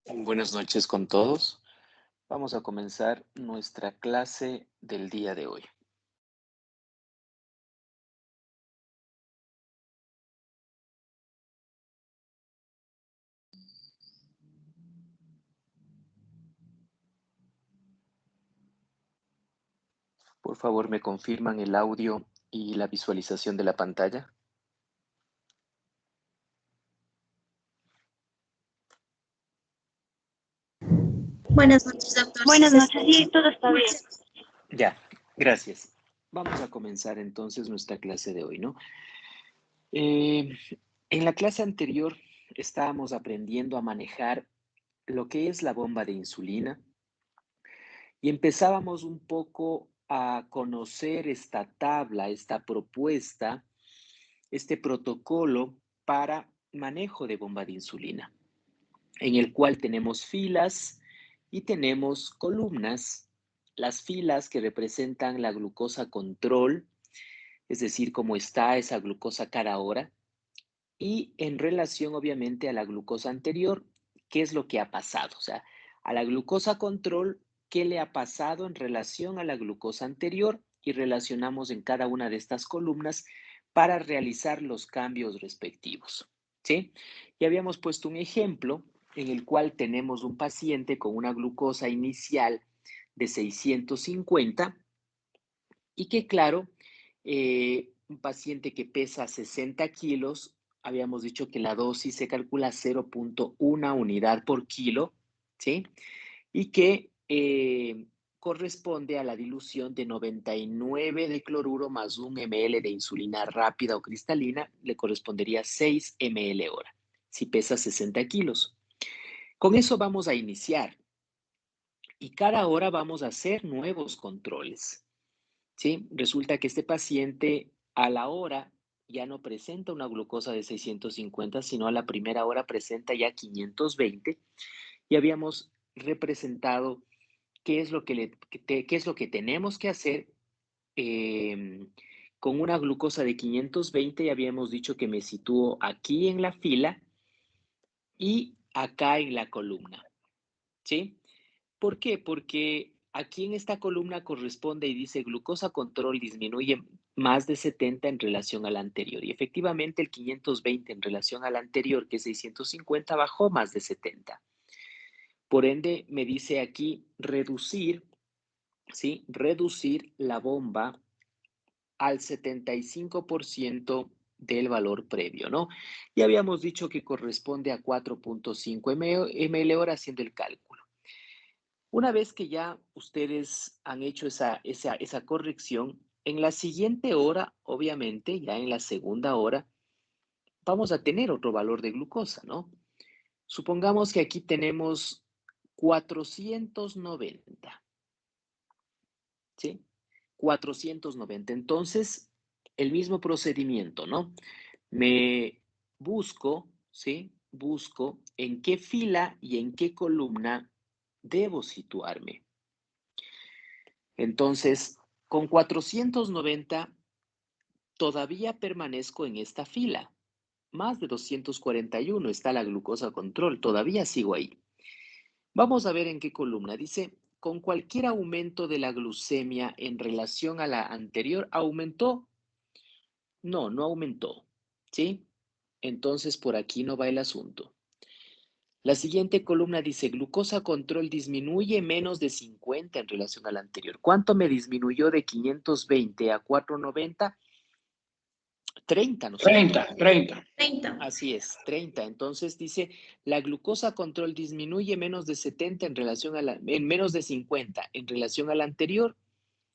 Buenas noches con todos. Vamos a comenzar nuestra clase del día de hoy. Por favor, ¿me confirman el audio y la visualización de la pantalla? Buenas noches, doctor. Sí Buenas se noches, escucha. sí, todo está bien. Ya, gracias. Vamos a comenzar entonces nuestra clase de hoy, ¿no? Eh, en la clase anterior estábamos aprendiendo a manejar lo que es la bomba de insulina y empezábamos un poco a conocer esta tabla, esta propuesta, este protocolo para manejo de bomba de insulina, en el cual tenemos filas y tenemos columnas. Las filas que representan la glucosa control, es decir, cómo está esa glucosa cada hora, y en relación obviamente a la glucosa anterior, qué es lo que ha pasado. O sea, a la glucosa control, qué le ha pasado en relación a la glucosa anterior y relacionamos en cada una de estas columnas para realizar los cambios respectivos. ¿Sí? Y habíamos puesto un ejemplo en el cual tenemos un paciente con una glucosa inicial de 650 y que claro, un paciente que pesa 60 kilos, habíamos dicho que la dosis se calcula 0.1 unidad por kilo, ¿sí? Y que corresponde a la dilución de 99 de cloruro más 1 ml de insulina rápida o cristalina, le correspondería 6 ml hora, si pesa 60 kilos. Con eso vamos a iniciar y cada hora vamos a hacer nuevos controles. ¿Sí? Resulta que este paciente a la hora ya no presenta una glucosa de 650, sino a la primera hora presenta ya 520 y habíamos representado qué es lo que, qué es lo que tenemos que hacer con una glucosa de 520 y habíamos dicho que me sitúo aquí en la fila y acá en la columna, ¿sí? ¿Por qué? Porque aquí en esta columna corresponde y dice glucosa control disminuye más de 70 en relación al anterior. Y efectivamente el 520 en relación al anterior, que es 650, bajó más de 70. Por ende, me dice aquí reducir, ¿sí? Reducir la bomba al 75% del valor previo, ¿no? Y habíamos dicho que corresponde a 4.5 ml hora haciendo el cálculo. Una vez que ya ustedes han hecho esa corrección, en la siguiente hora, obviamente, ya en la segunda hora, vamos a tener otro valor de glucosa, ¿no? Supongamos que aquí tenemos 490, ¿sí? 490. Entonces, el mismo procedimiento, ¿no? Me busco, ¿sí? Busco en qué fila y en qué columna debo situarme. Entonces, con 490 todavía permanezco en esta fila. Más de 241 está la glucosa control, todavía sigo ahí. Vamos a ver en qué columna. Dice, con cualquier aumento de la glucemia en relación a la anterior, ¿aumentó? No, no aumentó. ¿Sí? Entonces por aquí no va el asunto. La siguiente columna dice, glucosa control disminuye menos de 50 en relación a la anterior. ¿Cuánto me disminuyó de 520 a 490? 30, ¿no es cierto? 30. Así es, 30. Entonces dice, la glucosa control disminuye menos de 70 en relación a en menos de 50 en relación a la anterior.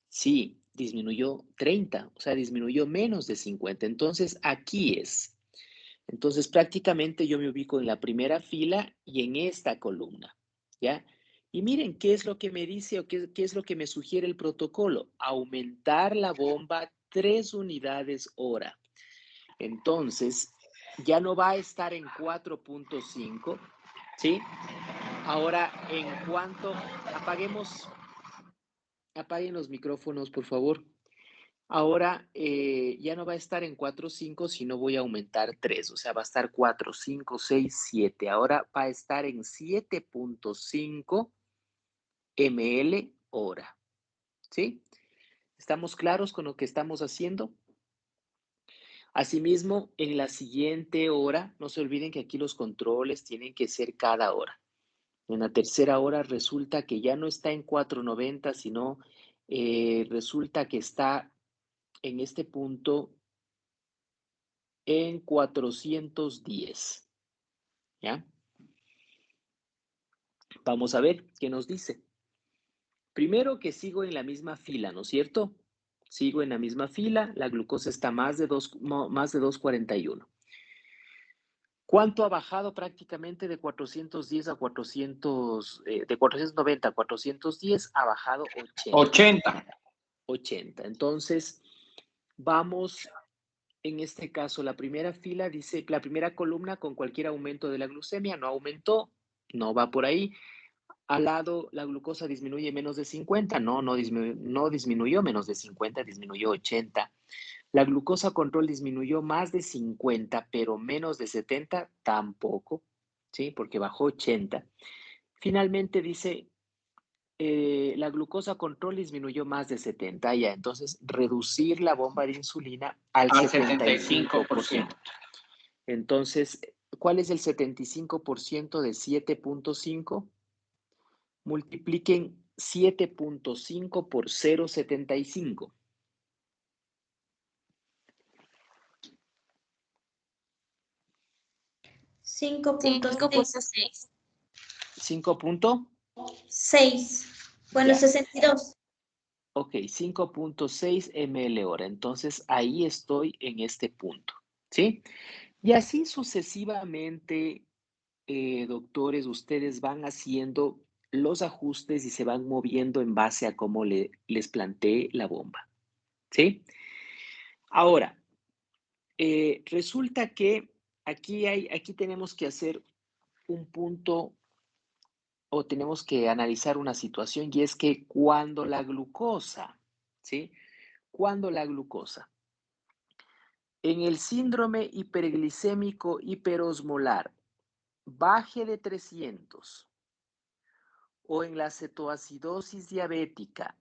Sí, disminuyó 30, o sea, disminuyó menos de 50. Entonces aquí es. Entonces prácticamente yo me ubico en la primera fila y en esta columna, ¿ya? Y miren, ¿qué es lo que me dice o qué es lo que me sugiere el protocolo? Aumentar la bomba 3 unidades hora. Entonces, ya no va a estar en 4.5, ¿sí? Ahora, en cuanto apaguen los micrófonos, por favor. Ahora ya no va a estar en 4,5, sino voy a aumentar 3, o sea, va a estar 4, 5, 6, 7. Ahora va a estar en 7,5 ml hora, ¿sí? ¿Estamos claros con lo que estamos haciendo? Asimismo, en la siguiente hora, no se olviden que aquí los controles tienen que ser cada hora. En la tercera hora resulta que ya no está en 4,90, sino resulta que está en este punto en 410, ¿ya? Vamos a ver qué nos dice. Primero que sigo en la misma fila, ¿no es cierto? Sigo en la misma fila, la glucosa está más de 2,41. ¿Cuánto ha bajado prácticamente de 410 a 400, de 490 a 410? Ha bajado 80. 80. 80. Entonces, vamos, en este caso, la primera fila dice, la primera columna con cualquier aumento de la glucemia, no aumentó, no va por ahí. Al lado, la glucosa disminuye menos de 50, no disminuyó menos de 50, disminuyó 80. La glucosa control disminuyó más de 50, pero menos de 70 tampoco, ¿sí? Porque bajó 80. Finalmente dice, la glucosa control disminuyó más de 70, ya, entonces reducir la bomba de insulina al 75%. Entonces, ¿cuál es el 75% de 7,5? Multipliquen 7,5 por 0,75. 5.6. 5 punto, 6. Bueno, ya. 62. Ok, 5,6 ml hora. Entonces ahí estoy en este punto, ¿sí? Y así sucesivamente, doctores, ustedes van haciendo los ajustes y se van moviendo en base a cómo les planteé la bomba, ¿sí? Ahora, resulta que aquí tenemos que hacer un punto o tenemos que analizar una situación y es que cuando la glucosa, ¿sí? Cuando la glucosa en el síndrome hiperglicémico hiperosmolar baje de 300 o en la cetoacidosis diabética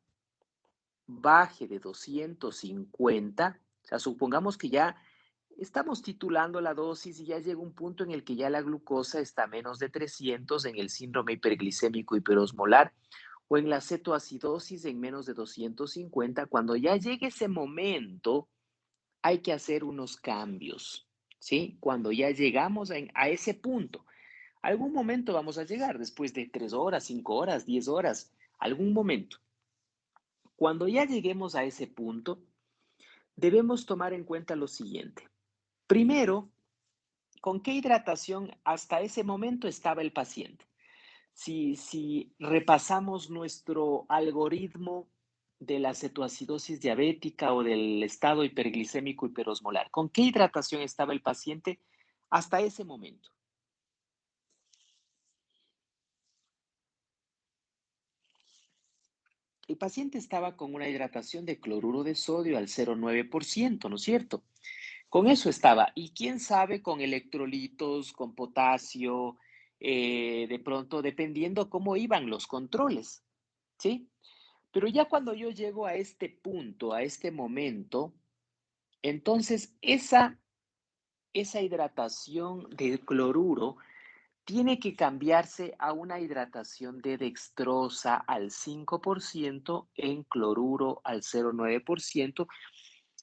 baje de 250, o sea, supongamos que ya estamos titulando la dosis y ya llega un punto en el que ya la glucosa está a menos de 300 en el síndrome hiperglicémico hiperosmolar o en la cetoacidosis en menos de 250. Cuando ya llegue ese momento, hay que hacer unos cambios, ¿sí? Cuando ya llegamos a ese punto. Algún momento vamos a llegar, después de 3 horas, 5 horas, 10 horas, algún momento. Cuando ya lleguemos a ese punto, debemos tomar en cuenta lo siguiente. Primero, ¿con qué hidratación hasta ese momento estaba el paciente? Si repasamos nuestro algoritmo de la cetoacidosis diabética o del estado hiperglicémico hiperosmolar, ¿con qué hidratación estaba el paciente hasta ese momento? El paciente estaba con una hidratación de cloruro de sodio al 0,9%, ¿no es cierto? Con eso estaba. Y quién sabe con electrolitos, con potasio, de pronto, dependiendo cómo iban los controles, ¿sí? Pero ya cuando yo llego a este punto, a este momento, entonces esa hidratación de cloruro tiene que cambiarse a una hidratación de dextrosa al 5% en cloruro al 0,9%,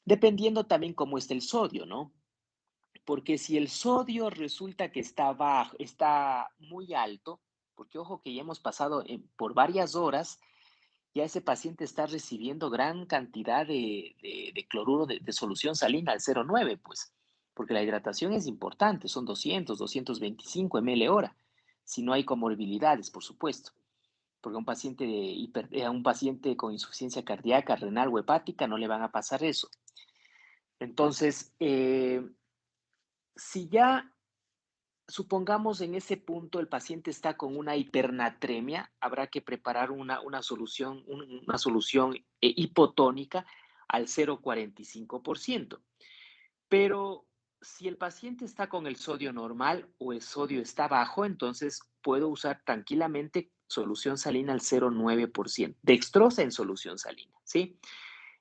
dependiendo también cómo esté el sodio, ¿no? Porque si el sodio resulta que está bajo, está muy alto, porque ojo que ya hemos pasado por varias horas, ya ese paciente está recibiendo gran cantidad de cloruro de solución salina al 0,9, pues, porque la hidratación es importante, son 200, 225 ml hora, si no hay comorbilidades, por supuesto, porque a un paciente con insuficiencia cardíaca, renal o hepática no le van a pasar eso. Entonces, si ya supongamos en ese punto el paciente está con una hipernatremia, habrá que preparar una solución hipotónica al 0,45%. Pero si el paciente está con el sodio normal o el sodio está bajo, entonces puedo usar tranquilamente solución salina al 0,9%, dextrosa en solución salina, ¿sí?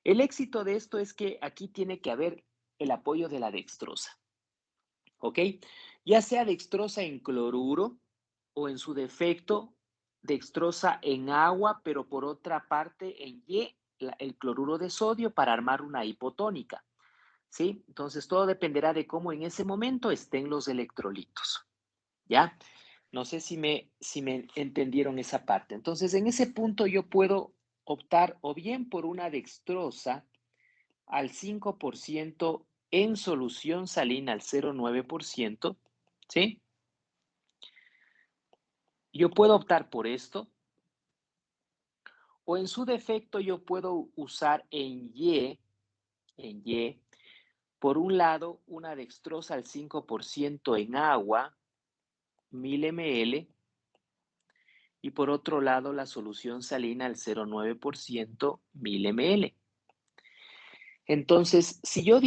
El éxito de esto es que aquí tiene que haber el apoyo de la dextrosa, ¿ok? Ya sea dextrosa en cloruro o en su defecto dextrosa en agua, pero por otra parte en Y, el cloruro de sodio para armar una hipotónica, ¿sí? Entonces todo dependerá de cómo en ese momento estén los electrolitos, ¿ya? No sé si me entendieron esa parte. Entonces en ese punto yo puedo optar o bien por una dextrosa al 5% en solución salina al 0,9%, ¿sí? Yo puedo optar por esto, o en su defecto yo puedo usar en Y, por un lado, una dextrosa al 5% en agua, 1000 ml, y por otro lado, la solución salina al 0,9%, 1000 ml. Entonces, si yo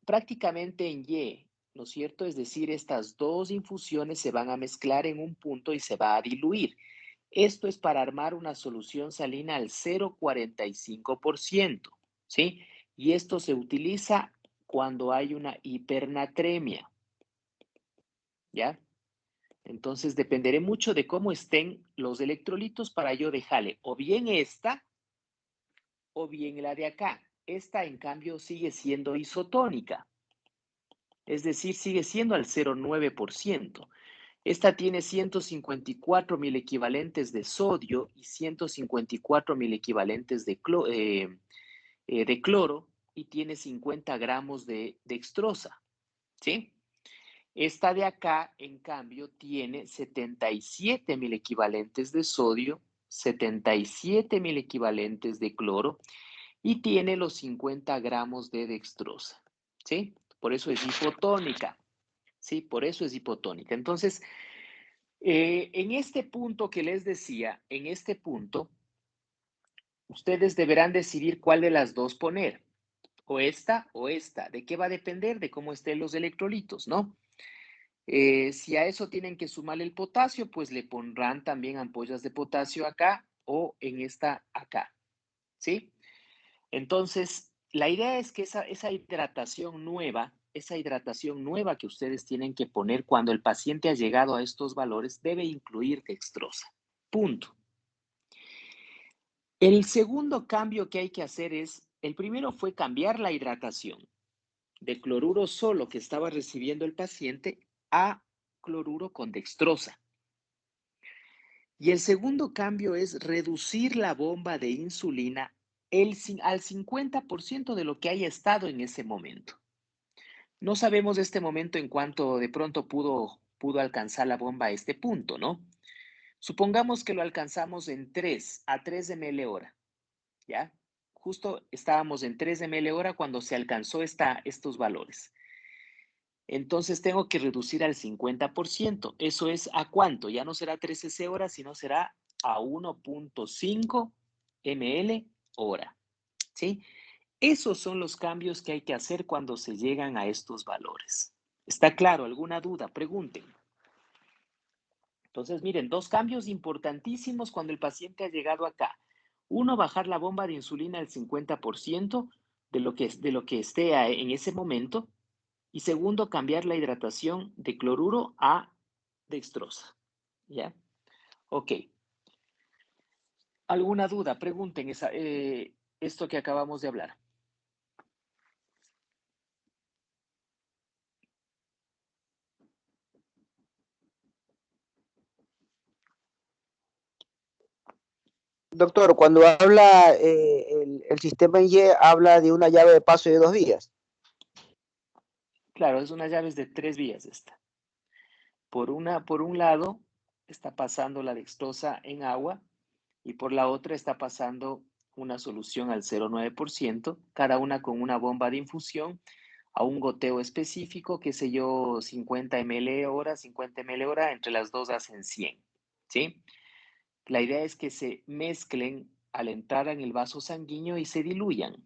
prácticamente en Y, ¿no es cierto? Es decir, estas dos infusiones se van a mezclar en un punto y se va a diluir. Esto es para armar una solución salina al 0,45%, ¿sí? Y esto se utiliza cuando hay una hipernatremia, ¿ya? Entonces, dependeré mucho de cómo estén los electrolitos para yo dejarle o bien esta o bien la de acá. Esta, en cambio, sigue siendo isotónica, es decir, sigue siendo al 0,9%. Esta tiene 154.000 equivalentes de sodio y 154.000 equivalentes de cloro y tiene 50 gramos de dextrosa, ¿sí? Esta de acá, en cambio, tiene 77.000 equivalentes de sodio, 77.000 equivalentes de cloro y tiene los 50 gramos de dextrosa, ¿sí? Por eso es hipotónica, ¿sí? Por eso es hipotónica. Entonces, en este punto que les decía, en este punto, ustedes deberán decidir cuál de las dos poner, o esta o esta. ¿De qué va a depender? De cómo estén los electrolitos, ¿no? Si a eso tienen que sumarle el potasio, pues le pondrán también ampollas de potasio acá o en esta acá, ¿sí? Entonces, la idea es que esa hidratación nueva que ustedes tienen que poner cuando el paciente ha llegado a estos valores debe incluir dextrosa. Punto. El segundo cambio que hay que hacer es, el primero fue cambiar la hidratación de cloruro solo que estaba recibiendo el paciente a cloruro con dextrosa. Y el segundo cambio es reducir la bomba de insulina al 50% de lo que haya estado en ese momento. No sabemos de este momento en cuánto de pronto pudo alcanzar la bomba a este punto, ¿no? Supongamos que lo alcanzamos en 3 a 3 ml hora, ¿ya? Justo estábamos en 3 ml hora cuando se alcanzó estos valores. Entonces tengo que reducir al 50%. ¿Eso es a cuánto? Ya no será 3 cc hora, sino será a 1,5 ml hora, ¿sí? Esos son los cambios que hay que hacer cuando se llegan a estos valores. ¿Está claro? ¿Alguna duda? Pregunten. Entonces, miren, dos cambios importantísimos cuando el paciente ha llegado acá. Uno, bajar la bomba de insulina al 50% de lo que esté en ese momento. Y segundo, cambiar la hidratación de cloruro a dextrosa. ¿Ya? Ok. ¿Alguna duda? Pregunten esto que acabamos de hablar. Doctor, cuando habla el sistema Y, habla de una llave de paso de 2 vías. Claro, es una llave de 3 vías esta. Por un lado está pasando la dextrosa en agua y por la otra está pasando una solución al 0,9%, cada una con una bomba de infusión a un goteo específico, qué sé yo, 50 ml hora, 50 ml hora, entre las dos hacen 100, ¿sí? La idea es que se mezclen al entrar en el vaso sanguíneo y se diluyan,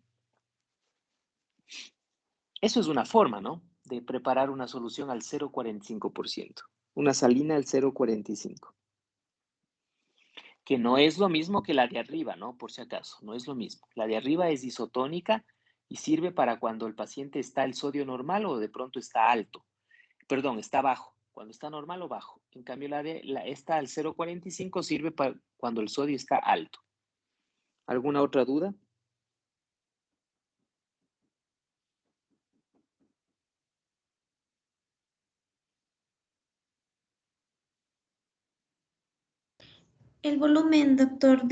Eso es una forma, ¿no? De preparar una solución al 0,45%. Una salina al 0,45. Que no es lo mismo que la de arriba, ¿no? Por si acaso, no es lo mismo. La de arriba es isotónica y sirve para cuando el paciente está el sodio normal o de pronto está alto. Perdón, está bajo. Cuando está normal o bajo. En cambio, esta al 0,45 sirve para cuando el sodio está alto. ¿Alguna otra duda? El volumen, doctor,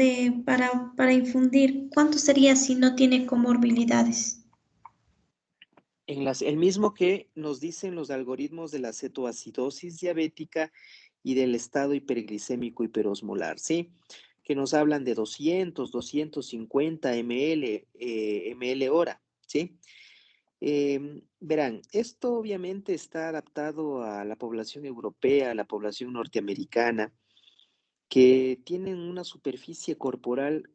para infundir, ¿cuánto sería si no tiene comorbilidades? El mismo que nos dicen los algoritmos de la cetoacidosis diabética y del estado hiperglicémico hiperosmolar, ¿sí? Que nos hablan de 250 ml hora, ¿sí? Verán, esto obviamente está adaptado a la población europea, a la población norteamericana, que tienen una superficie corporal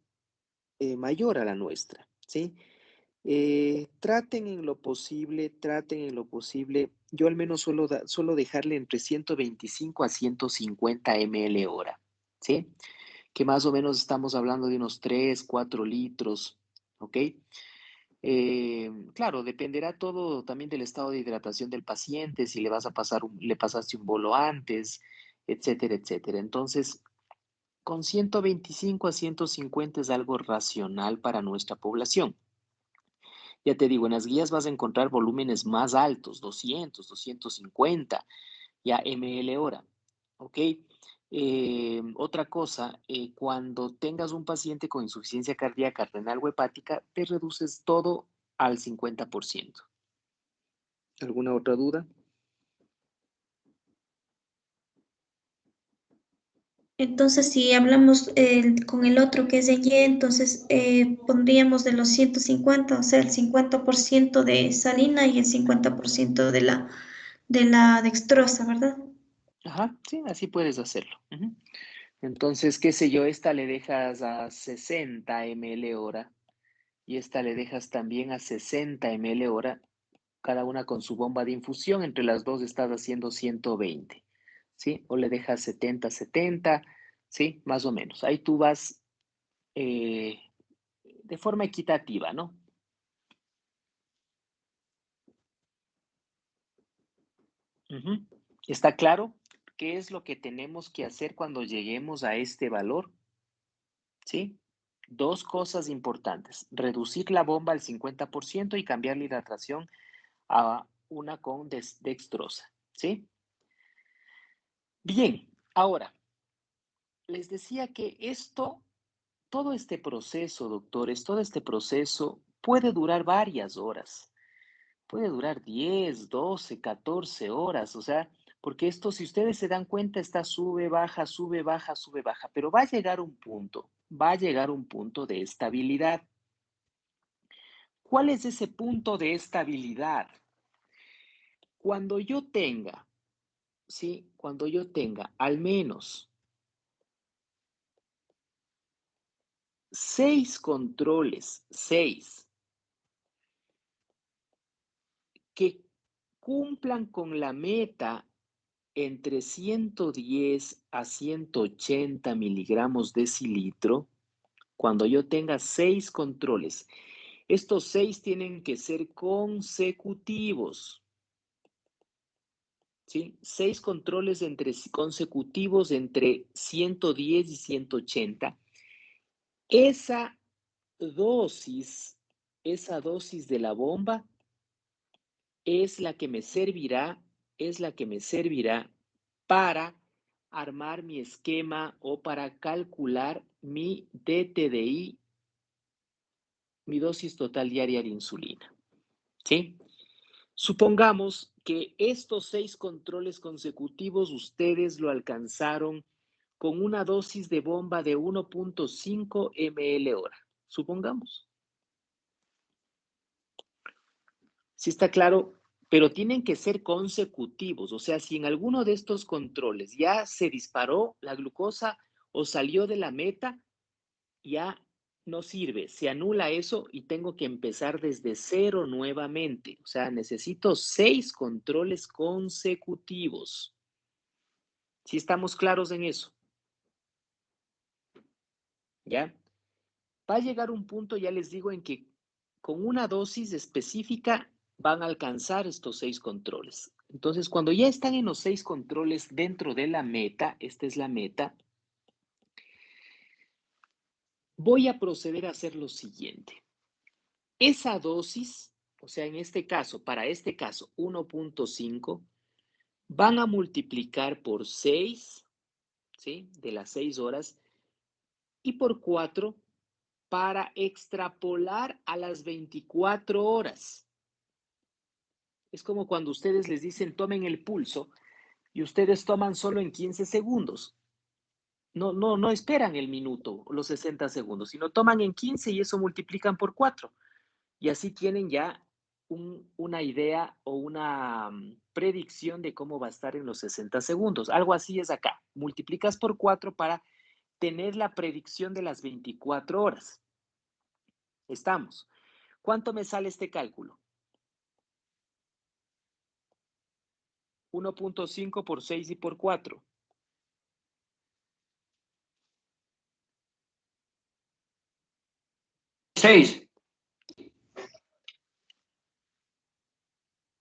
mayor a la nuestra, ¿sí? Traten en lo posible, yo al menos suelo dejarle entre 125 a 150 ml hora, ¿sí? Que más o menos estamos hablando de unos 3, 4 litros, ¿ok? Claro, dependerá todo también del estado de hidratación del paciente, si le vas a le pasaste un bolo antes, etcétera, etcétera. Entonces, con 125 a 150 es algo racional para nuestra población. Ya te digo, en las guías vas a encontrar volúmenes más altos, 200, 250, ya ml hora, ¿ok? Otra cosa, cuando tengas un paciente con insuficiencia cardíaca renal o hepática, te reduces todo al 50%. ¿Alguna otra duda? Entonces, si hablamos con el otro que es de Y, entonces pondríamos de los 150, o sea, el 50% de salina y el 50% de la dextrosa, ¿verdad? Ajá, sí, así puedes hacerlo. Ujú. Entonces, qué sé yo, esta le dejas a 60 ml hora y esta le dejas también a 60 ml hora, cada una con su bomba de infusión, entre las dos estás haciendo 120, ¿sí? O le dejas 70, 70, ¿sí? Más o menos. Ahí tú vas eh, de forma equitativa, ¿no? Ujú. ¿Está claro qué es lo que tenemos que hacer cuando lleguemos a este valor? ¿Sí? Dos cosas importantes. Reducir la bomba al 50% y cambiar la hidratación a una con dextrosa, ¿sí? Bien, ahora, les decía que todo este proceso, doctores, todo este proceso puede durar varias horas. Puede durar 10, 12, 14 horas, o sea, porque esto, si ustedes se dan cuenta, está sube, baja, sube, baja, sube, baja, pero va a llegar un punto de estabilidad. ¿Cuál es ese punto de estabilidad? Cuando yo tenga, ¿sí? Cuando yo tenga al menos 6 controles, 6, que cumplan con la meta entre 110 a 180 miligramos decilitro, cuando yo tenga 6 controles, estos 6 tienen que ser consecutivos, ¿sí? 6 controles consecutivos entre 110 y 180. Esa dosis, esa dosis de la bomba es la que me servirá, es la que me servirá para armar mi esquema o para calcular mi DTDI, mi dosis total diaria de insulina. ¿Sí? Supongamos que estos 6 controles consecutivos ustedes lo alcanzaron con una dosis de bomba de 1.5 ml hora. Supongamos. Sí está claro, pero tienen que ser consecutivos. O sea, si en alguno de estos controles ya se disparó la glucosa o salió de la meta, ya no sirve, se anula eso y tengo que empezar desde cero nuevamente. O sea, necesito 6 controles consecutivos. ¿Sí estamos claros en eso? ¿Ya? Va a llegar un punto, ya les digo, en que con una dosis específica van a alcanzar estos 6 controles. Entonces, cuando ya están en los 6 controles dentro de la meta, esta es la meta, voy a proceder a hacer lo siguiente. Esa dosis, o sea, en este caso, para este caso, 1.5, van a multiplicar por 6, ¿sí? De las 6 horas, y por 4 para extrapolar a las 24 horas. Es como cuando ustedes les dicen tomen el pulso y ustedes toman solo en 15 segundos. No esperan el minuto o los 60 segundos, sino toman en 15 y eso multiplican por 4. Y así tienen ya una idea o una predicción de cómo va a estar en los 60 segundos. Algo así es acá. Multiplicas por 4 para tener la predicción de las 24 horas. Estamos. ¿Cuánto me sale este cálculo? 1.5 por 6 y por 4.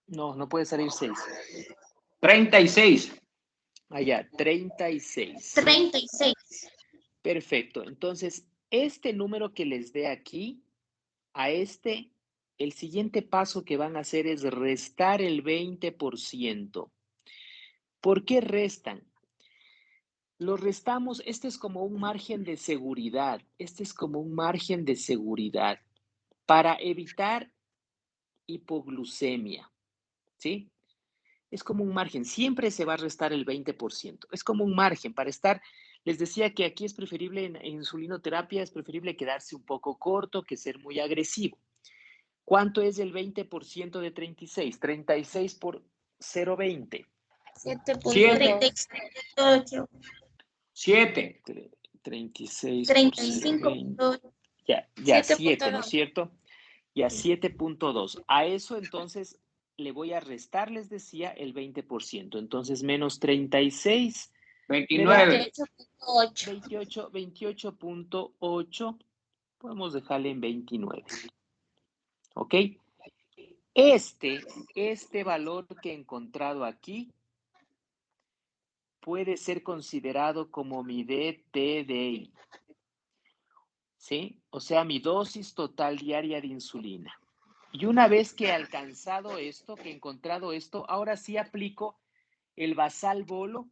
No puede salir 6. 36. Allá, 36. 36. Perfecto. Entonces, este número que les dé aquí, a este, el siguiente paso que van a hacer es restar el 20%. ¿Por qué restan? Lo restamos, este es como un margen de seguridad. Este es como un margen de seguridad para evitar hipoglucemia. ¿Sí? Es como un margen, siempre se va a restar el 20%. Es como un margen para estar, les decía que aquí es preferible en insulinoterapia, es preferible quedarse un poco corto que ser muy agresivo. ¿Cuánto es el 20% de 36? 36 por 0.20. 7.38. 7. 36 por 0.20. Ya 7, ¿no es cierto? Ya 7.2. A eso entonces le voy a restar, les decía, el 20%. Entonces, menos 36. 29. 28.8. Podemos dejarle en 29. ¿Ok? Este valor que he encontrado aquí puede ser considerado como mi DTDI. ¿Sí? O sea, mi dosis total diaria de insulina. Y una vez que he alcanzado esto, que he encontrado esto, ahora sí aplico el basal bolo.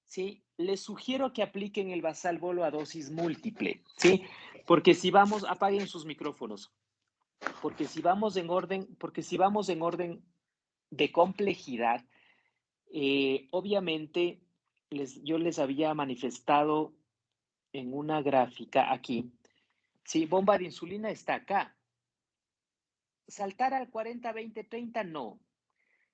¿Sí? Les sugiero que apliquen el basal bolo a dosis múltiple. ¿Sí? Porque si vamos, apaguen sus micrófonos. Porque si vamos en orden de complejidad, obviamente yo les había manifestado en una gráfica aquí. Sí, bomba de insulina está acá. Saltar al 40, 20, 30, no.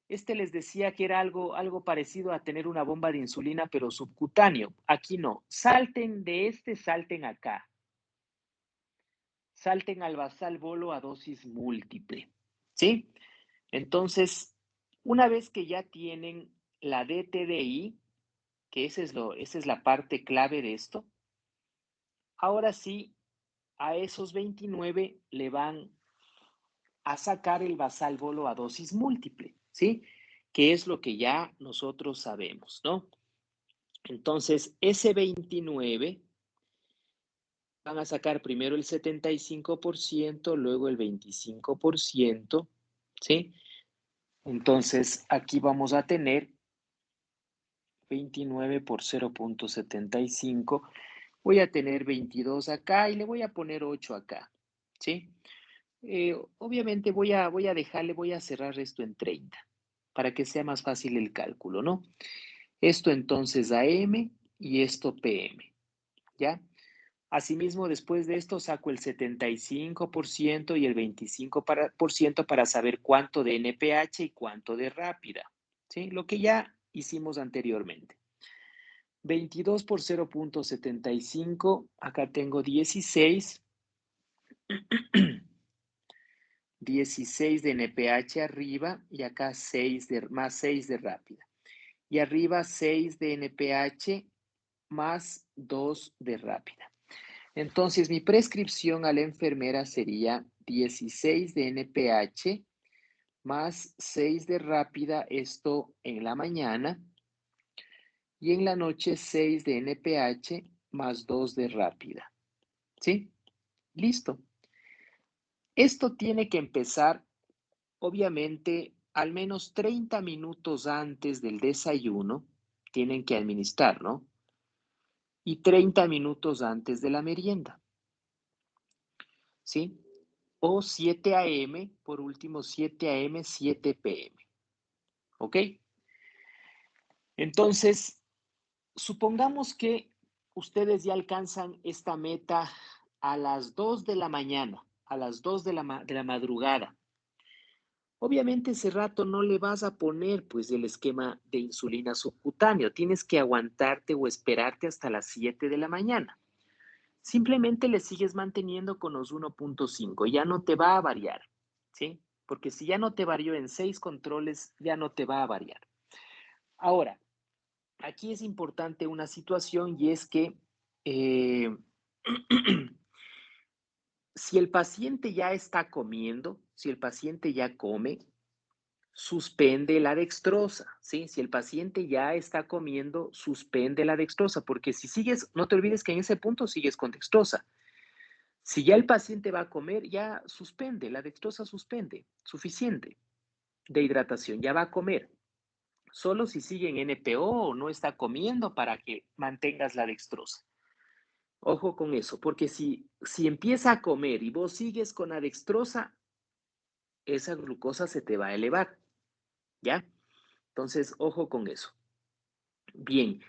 Les decía que era algo parecido a tener una bomba de insulina, pero subcutáneo. Aquí no. Salten de salten acá. Salten al basal bolo a dosis múltiple. ¿Sí? Entonces, una vez que ya tienen la DTDI, que esa es la parte clave de esto, ahora sí, a esos 29 le van a sacar el basal bolo a dosis múltiple, ¿sí? Que es lo que ya nosotros sabemos, ¿no? Entonces, ese 29 van a sacar primero el 75%, luego el 25%, ¿sí? Entonces, aquí vamos a tener 29 por 0.75. Voy a tener 22 acá y le voy a poner 8 acá, ¿sí? Obviamente voy a cerrar esto en 30 para que sea más fácil el cálculo, ¿no? Esto entonces AM y esto PM, ¿ya? Asimismo, después de esto saco el 75% y el 25% para saber cuánto de NPH y cuánto de rápida, ¿sí? Lo que ya hicimos anteriormente. 22 por 0.75, acá tengo 16, 16 de NPH arriba y acá 6 más 6 de rápida. Y arriba 6 de NPH más 2 de rápida. Entonces, mi prescripción a la enfermera sería 16 de NPH más 6 de rápida, esto en la mañana, y en la noche 6 de NPH más 2 de rápida. ¿Sí? Listo. Esto tiene que empezar, obviamente, al menos 30 minutos antes del desayuno, tienen que administrar, ¿no? Y 30 minutos antes de la merienda. ¿Sí? O 7 a.m., por último 7 a.m., 7 p.m. ¿Ok? Entonces, supongamos que ustedes ya alcanzan esta meta a las 2 de la mañana, a las 2 de la madrugada. Obviamente ese rato no le vas a poner pues el esquema de insulina subcutáneo, tienes que aguantarte o esperarte hasta las 7 de la mañana. Simplemente le sigues manteniendo con los 1.5, ya no te va a variar, ¿sí? Porque si ya no te varió en 6 controles, ya no te va a variar. Ahora, aquí es importante una situación y es que si el paciente ya está comiendo, si el paciente ya come, suspende la dextrosa, ¿sí? Si el paciente ya está comiendo, suspende la dextrosa, porque si sigues, no te olvides que en ese punto sigues con dextrosa. Si ya el paciente va a comer, ya suspende, la dextrosa suspende, suficiente de hidratación, ya va a comer. Solo si sigue en NPO o no está comiendo para que mantengas la dextrosa. Ojo con eso, porque si empieza a comer y vos sigues con la dextrosa, esa glucosa se te va a elevar, ¿ya? Entonces, ojo con eso. Bien,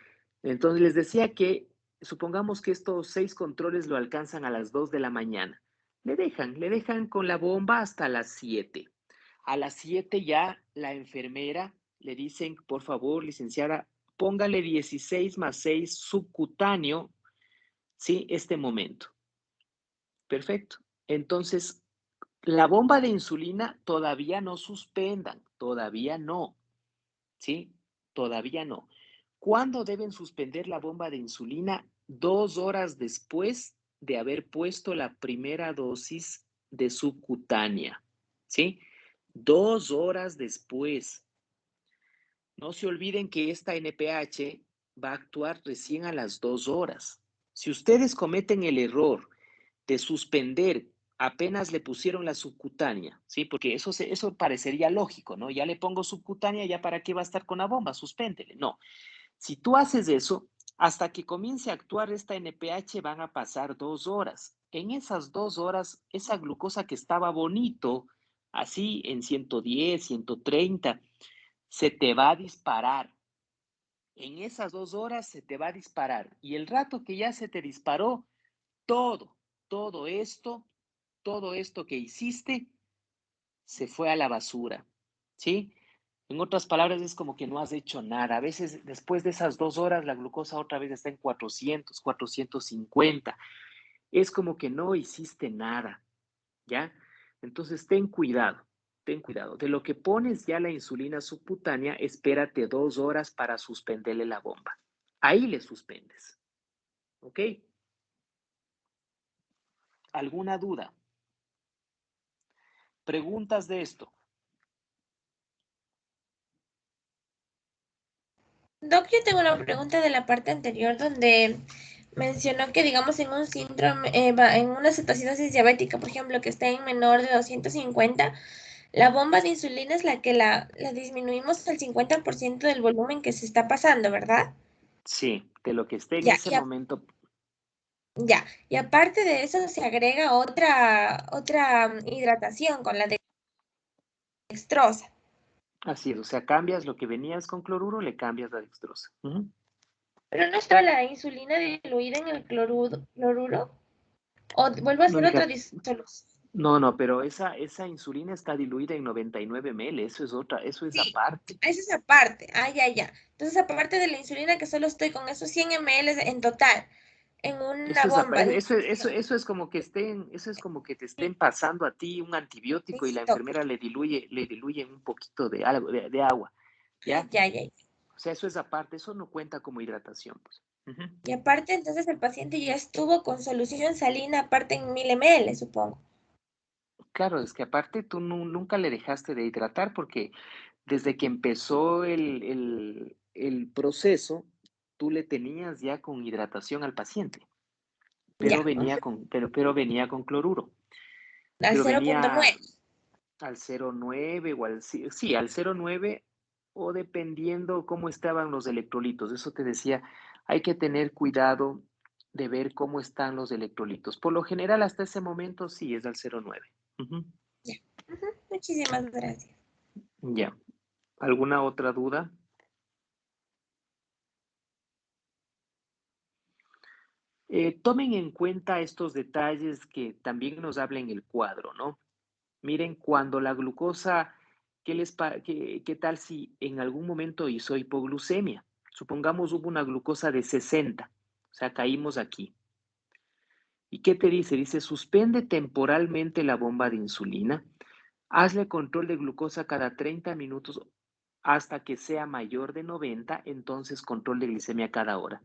entonces les decía que supongamos que estos 6 controles lo alcanzan a las 2 de la mañana. Le dejan con la bomba hasta las 7. A las 7 ya la enfermera le dicen, por favor, licenciada, póngale 16 más 6 subcutáneo, ¿sí? Este momento. Perfecto. Entonces, la bomba de insulina todavía no suspendan, todavía no, ¿sí? Todavía no. ¿Cuándo deben suspender la bomba de insulina? 2 horas después de haber puesto la primera dosis de subcutánea, ¿sí? 2 horas después. No se olviden que esta NPH va a actuar recién a las 2 horas. Si ustedes cometen el error de suspender apenas le pusieron la subcutánea, ¿sí? Porque eso parecería lógico, ¿no? Ya le pongo subcutánea, ¿ya para qué va a estar con la bomba? Suspéndele. No. Si tú haces eso, hasta que comience a actuar esta NPH van a pasar 2 horas. En esas 2 horas, esa glucosa que estaba bonito, así en 110, 130, se te va a disparar. En esas 2 horas se te va a disparar. Y el rato que ya se te disparó, todo esto que hiciste se fue a la basura, ¿sí? En otras palabras, es como que no has hecho nada. A veces, después de esas 2 horas, la glucosa otra vez está en 400, 450. Es como que no hiciste nada, ¿ya? Entonces, ten cuidado, ten cuidado. De lo que pones ya la insulina subcutánea, espérate 2 horas para suspenderle la bomba. Ahí le suspendes, ¿ok? ¿Alguna duda? ¿Preguntas de esto? Doc, yo tengo una pregunta de la parte anterior donde mencionó que, digamos, en un síndrome, en una cetoacidosis diabética, por ejemplo, que está en menor de 250, la bomba de insulina es la que la disminuimos al 50% del volumen que se está pasando, ¿verdad? Sí, de lo que esté en Ya, ese momento. ya. Y aparte de eso se agrega otra hidratación con la dextrosa. Así es, o sea, cambias lo que venías con cloruro, le cambias la dextrosa. Pero no está la insulina diluida en el cloruro. O vuelvo a No, hacer otra mija, disolución. no, pero esa insulina está diluida en 99 ml, eso es otra, eso es Sí, aparte. esa es aparte. Ah, ya. Entonces, aparte de la insulina, que solo estoy con esos 100 ml en total, en una Eso es, bomba de eso es como que eso es como que te estén pasando a ti un antibiótico y la listo. enfermera le diluye un poquito de algo, de agua, ¿ya? Ya, ya. O sea, eso es aparte, eso no cuenta como hidratación, pues. Ujú. Y aparte, entonces el paciente ya estuvo con solución salina aparte en 1000 ml, supongo. Claro, es que aparte tú nunca le dejaste de hidratar porque desde que empezó el proceso, tú le tenías ya con hidratación al paciente, pero Ya, venía pero venía con cloruro, al pero venía 0.9. al 0,9 o sí, al 0,9 o dependiendo cómo estaban los electrolitos. Eso te decía, hay que tener cuidado de ver cómo están los electrolitos. Por lo general, hasta ese momento sí es al 0,9. Ujú. Ya. Ujú, muchísimas gracias. Ya. ¿Alguna otra duda? Tomen en cuenta estos detalles que también nos habla en el cuadro, ¿no? Miren, cuando la glucosa, ¿qué tal si en algún momento hizo hipoglucemia? Supongamos hubo una glucosa de 60, o sea, caímos aquí. ¿Y qué te dice? Dice, suspende temporalmente la bomba de insulina, hazle control de glucosa cada 30 minutos hasta que sea mayor de 90, entonces control de glicemia cada hora.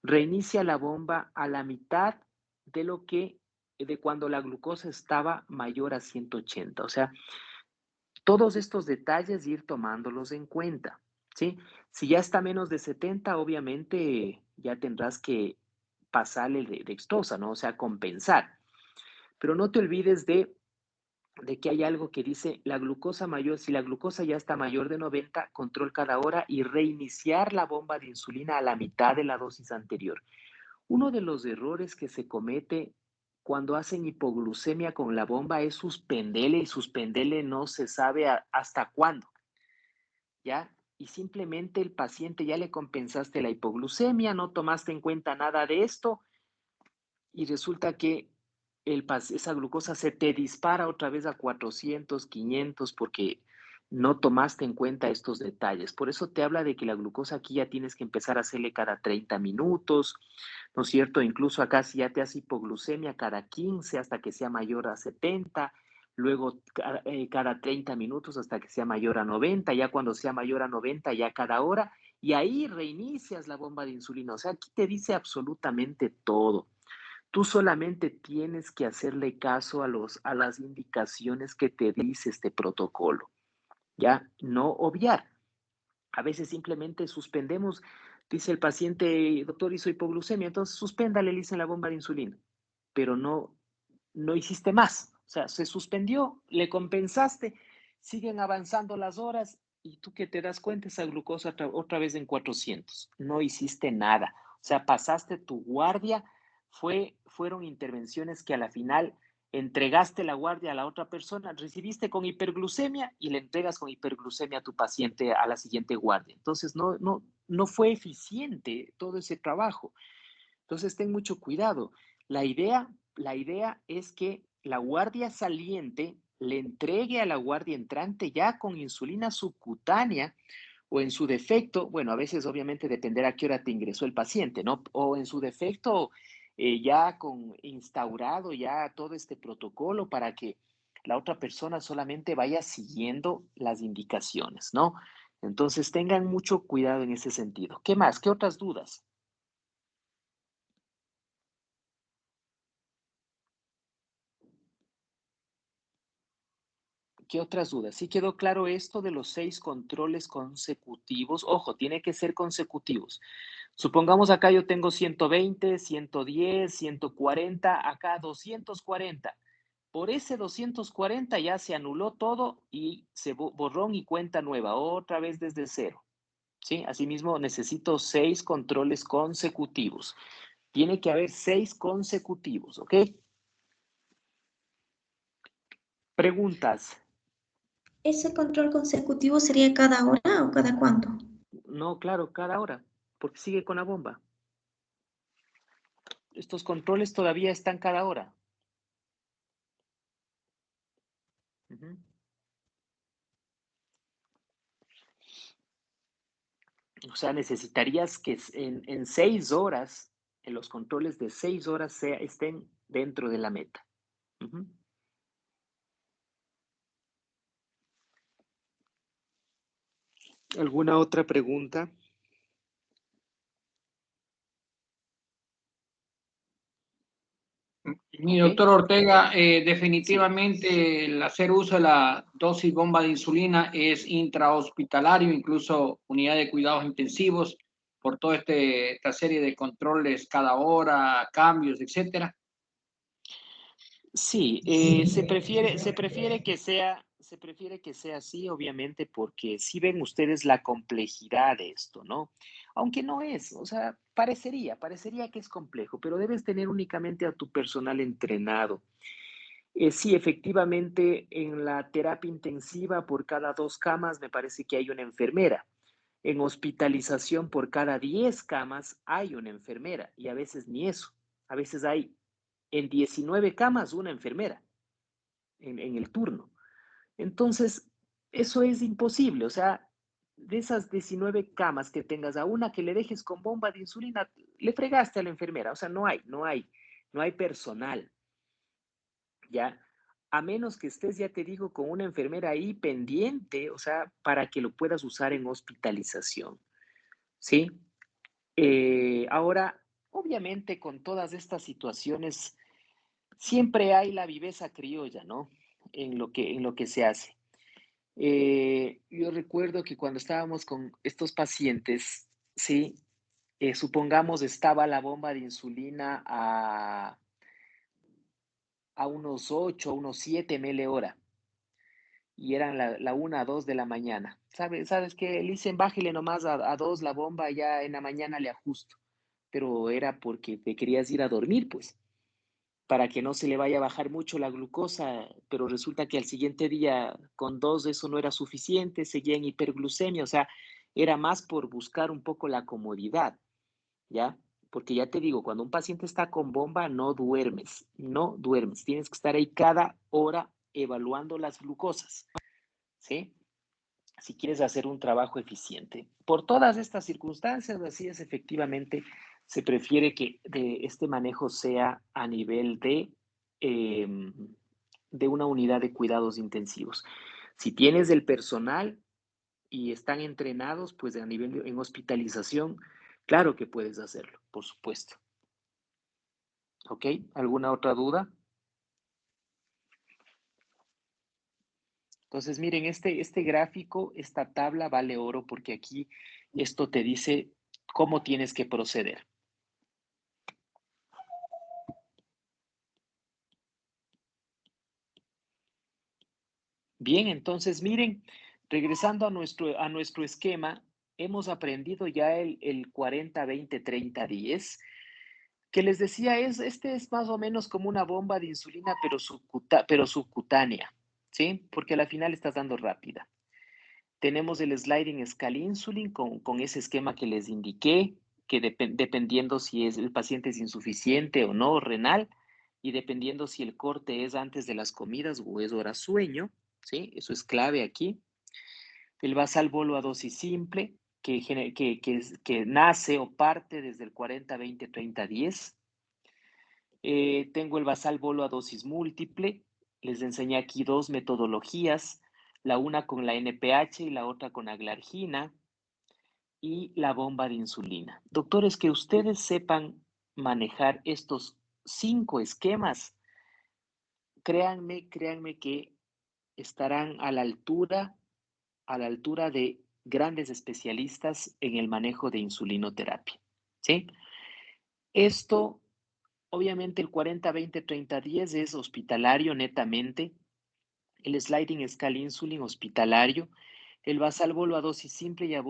Reinicia la bomba a la mitad de de cuando la glucosa estaba mayor a 180. O sea, todos estos detalles ir tomándolos en cuenta, ¿sí? Si ya está menos de 70, obviamente ya tendrás que pasarle de dextrosa, ¿no? O sea, compensar. Pero no te olvides de que hay algo que dice la glucosa mayor, si la glucosa ya está mayor de 90, control cada hora y reiniciar la bomba de insulina a la mitad de la dosis anterior. Uno de los errores que se comete cuando hacen hipoglucemia con la bomba es suspenderle y suspenderle no se sabe hasta cuándo, ¿ya? Y simplemente el paciente ya le compensaste la hipoglucemia, no tomaste en cuenta nada de esto y resulta que esa glucosa se te dispara otra vez a 400, 500 porque no tomaste en cuenta estos detalles. Por eso te habla de que la glucosa aquí ya tienes que empezar a hacerle cada 30 minutos, ¿no es cierto? Incluso acá si ya te hace hipoglucemia cada 15 hasta que sea mayor a 70, luego cada 30 minutos hasta que sea mayor a 90, ya cuando sea mayor a 90 ya cada hora, y ahí reinicias la bomba de insulina. O sea, aquí te dice absolutamente todo. Tú solamente tienes que hacerle caso a las indicaciones que te dice este protocolo, ¿ya? No obviar. A veces simplemente suspendemos, dice el paciente, doctor, hizo hipoglucemia, entonces suspéndale, le dicen la bomba de insulina, pero no hiciste más. O sea, se suspendió, le compensaste, siguen avanzando las horas y tú que te das cuenta, esa glucosa otra vez en 400. No hiciste nada. O sea, pasaste tu guardia, fueron intervenciones que a la final entregaste la guardia a la otra persona, recibiste con hiperglucemia y le entregas con hiperglucemia a tu paciente a la siguiente guardia. Entonces, no fue eficiente todo ese trabajo. Entonces, ten mucho cuidado. La idea es que la guardia saliente le entregue a la guardia entrante ya con insulina subcutánea o en su defecto, bueno, a veces obviamente dependerá a qué hora te ingresó el paciente, ¿no? O en su defecto ya con instaurado ya todo este protocolo para que la otra persona solamente vaya siguiendo las indicaciones, ¿no? Entonces tengan mucho cuidado en ese sentido. ¿Qué más? ¿Qué otras dudas? ¿Qué otras dudas? ¿Sí quedó claro esto de los 6 controles consecutivos? Ojo, tiene que ser consecutivos. Supongamos acá yo tengo 120, 110, 140, acá 240. Por ese 240 ya se anuló todo y se borrón y cuenta nueva, otra vez desde cero. ¿Sí? Asimismo, necesito 6 controles consecutivos. Tiene que haber 6 consecutivos, ¿ok? Preguntas. ¿Ese control consecutivo sería cada hora o cada cuánto? No, claro, cada hora, porque sigue con la bomba. Estos controles todavía están cada hora. Uh-huh. O sea, necesitarías que en 6 horas en los controles de 6 horas estén dentro de la meta. Ujú. ¿Alguna otra pregunta? Mi Ok. doctor Ortega, definitivamente el hacer uso de la dosis bomba de insulina es intrahospitalario, incluso unidad de cuidados intensivos, por toda esta serie de controles cada hora, cambios, etcétera. Sí, se prefiere que sea así, obviamente, porque si ven ustedes la complejidad de esto, ¿no? Aunque no es, o sea, parecería que es complejo, pero debes tener únicamente a tu personal entrenado. Sí, efectivamente, en la terapia intensiva por cada 2 camas me parece que hay una enfermera. En hospitalización por cada 10 camas hay una enfermera y a veces ni eso. A veces hay en 19 camas una enfermera en el turno. Entonces, eso es imposible. O sea, de esas 19 camas que tengas, a una que le dejes con bomba de insulina, le fregaste a la enfermera. O sea, no hay personal. ¿Ya? A menos que estés, ya te digo, con una enfermera ahí pendiente, o sea, para que lo puedas usar en hospitalización, ¿sí? Ahora, obviamente, con todas estas situaciones, siempre hay la viveza criolla, ¿no? En lo que se hace. Yo recuerdo que cuando estábamos con estos pacientes, ¿sí? Supongamos estaba la bomba de insulina a unos 8, a unos 7 ml hora y eran la 1 a 2 de la mañana. ¿Sabes qué? Le dicen, bájele nomás a 2 la bomba, ya en la mañana le ajusto. Pero era porque te querías ir a dormir, pues, para que no se le vaya a bajar mucho la glucosa, pero resulta que al siguiente día con 2 eso no era suficiente, seguía en hiperglucemia, o sea, era más por buscar un poco la comodidad, ¿ya? Porque ya te digo, cuando un paciente está con bomba, no duermes, tienes que estar ahí cada hora evaluando las glucosas, ¿sí? Si quieres hacer un trabajo eficiente. Por todas estas circunstancias, así es, efectivamente, se prefiere que este manejo sea a nivel eh, de una unidad de cuidados intensivos. Si tienes el personal y están entrenados, pues a nivel en hospitalización, claro que puedes hacerlo, por supuesto. ¿Ok? ¿Alguna otra duda? Entonces, miren, este gráfico, esta tabla vale oro porque aquí esto te dice cómo tienes que proceder. Bien, entonces, miren, regresando a nuestro esquema, hemos aprendido ya el 40-20-30-10, que les decía, este es más o menos como una bomba de insulina, pero subcutánea, ¿sí? Porque a la final estás dando rápida. Tenemos el sliding scale insulin con ese esquema que les indiqué, que dependiendo si el paciente es insuficiente o no renal, y dependiendo si el corte es antes de las comidas o es hora sueño, ¿sí? Eso es clave aquí. El basal bolo a dosis simple, que nace o parte desde el 40-20-30-10. Tengo el basal bolo a dosis múltiple. Les enseñé aquí 2 metodologías, la una con la NPH y la otra con aglargina, y la bomba de insulina. Doctores, que ustedes sepan manejar estos 5 esquemas, créanme que estarán a la altura de grandes especialistas en el manejo de insulinoterapia, ¿sí? Esto, obviamente, el 40-20-30-10 es hospitalario netamente, el sliding scale insulin hospitalario, el Basalbolo a dosis simple y a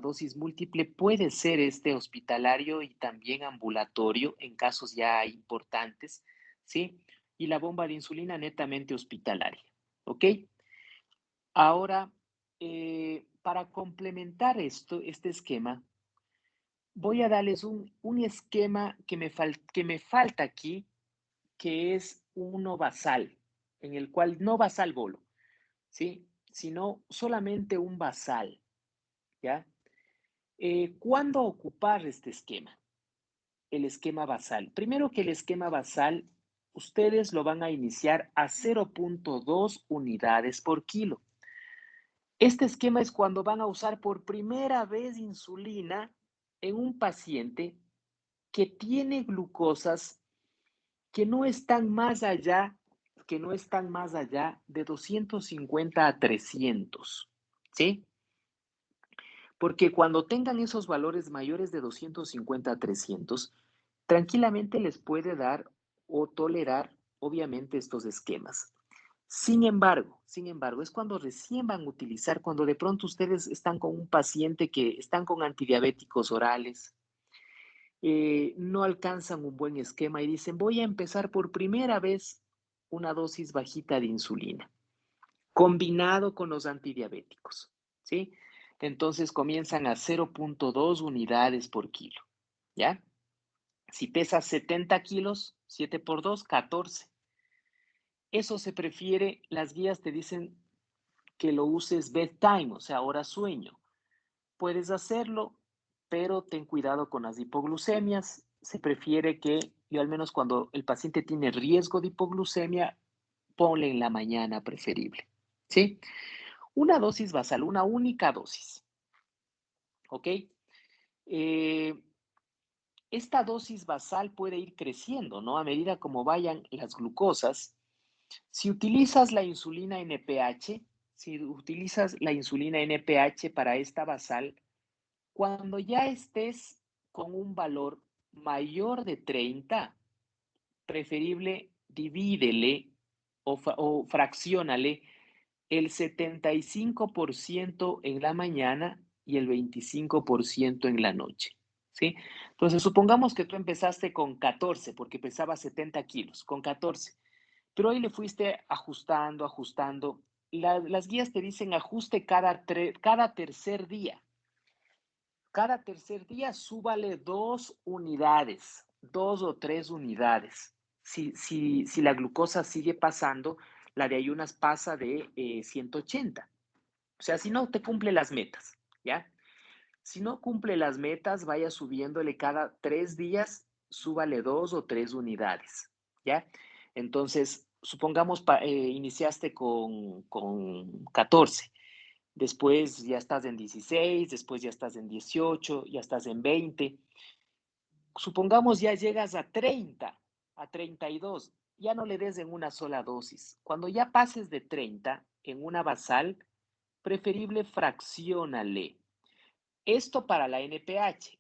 dosis múltiple puede ser hospitalario y también ambulatorio en casos ya importantes, ¿sí? Y la bomba de insulina netamente hospitalaria, ¿ok? Ahora, para complementar este esquema, voy a darles un esquema que me falta aquí, que es uno basal, en el cual no basal bolo, ¿sí? Sino solamente un basal, ¿ya? ¿Cuándo ocupar este esquema? el esquema basal. Primero que el esquema basal, ustedes lo van a iniciar a 0.2 unidades por kilo. Este esquema es cuando van a usar por primera vez insulina en un paciente que tiene glucosas que no están más allá, de 250 a 300, ¿sí? Porque cuando tengan esos valores mayores de 250 a 300, tranquilamente les puede dar o tolerar, obviamente, estos esquemas. Sin embargo, es cuando recién van a utilizar, cuando de pronto ustedes están con un paciente que están con antidiabéticos orales, no alcanzan un buen esquema y dicen, voy a empezar por primera vez una dosis bajita de insulina, combinado con los antidiabéticos, ¿sí? Entonces comienzan a 0.2 unidades por kilo, ¿ya? Si pesas 70 kilos, 7 por 2, 14. Eso se prefiere, las guías te dicen que lo uses bedtime, o sea, hora sueño. Puedes hacerlo, pero ten cuidado con las hipoglucemias. Se prefiere que, yo al menos cuando el paciente tiene riesgo de hipoglucemia, ponle en la mañana preferible, ¿sí? Una dosis basal, una única dosis, ¿ok? Esta dosis basal puede ir creciendo, ¿no? A medida como vayan las glucosas. Si utilizas la insulina NPH, para esta basal, cuando ya estés con un valor mayor de 30, preferible divídele o fracciónale el 75% en la mañana y el 25% en la noche, ¿sí? Entonces, supongamos que tú empezaste con 14, porque pesabas 70 kilos, con 14, pero hoy le fuiste ajustando. Las guías te dicen ajuste cada tercer día. Cada tercer día súbale 2 unidades, 2 o 3 unidades. Si la glucosa sigue pasando, la de ayunas pasa de 180. O sea, si no te cumple las metas, ¿ya? Si no cumple las metas, vaya subiéndole cada 3 días, súbale 2 o 3 unidades, ¿ya? Entonces, supongamos iniciaste con 14. Después ya estás en 16, después ya estás en 18, ya estás en 20. Supongamos ya llegas a 30, a 32, ya no le des en una sola dosis. Cuando ya pases de 30 en una basal, preferible fracciónale. Esto para la NPH,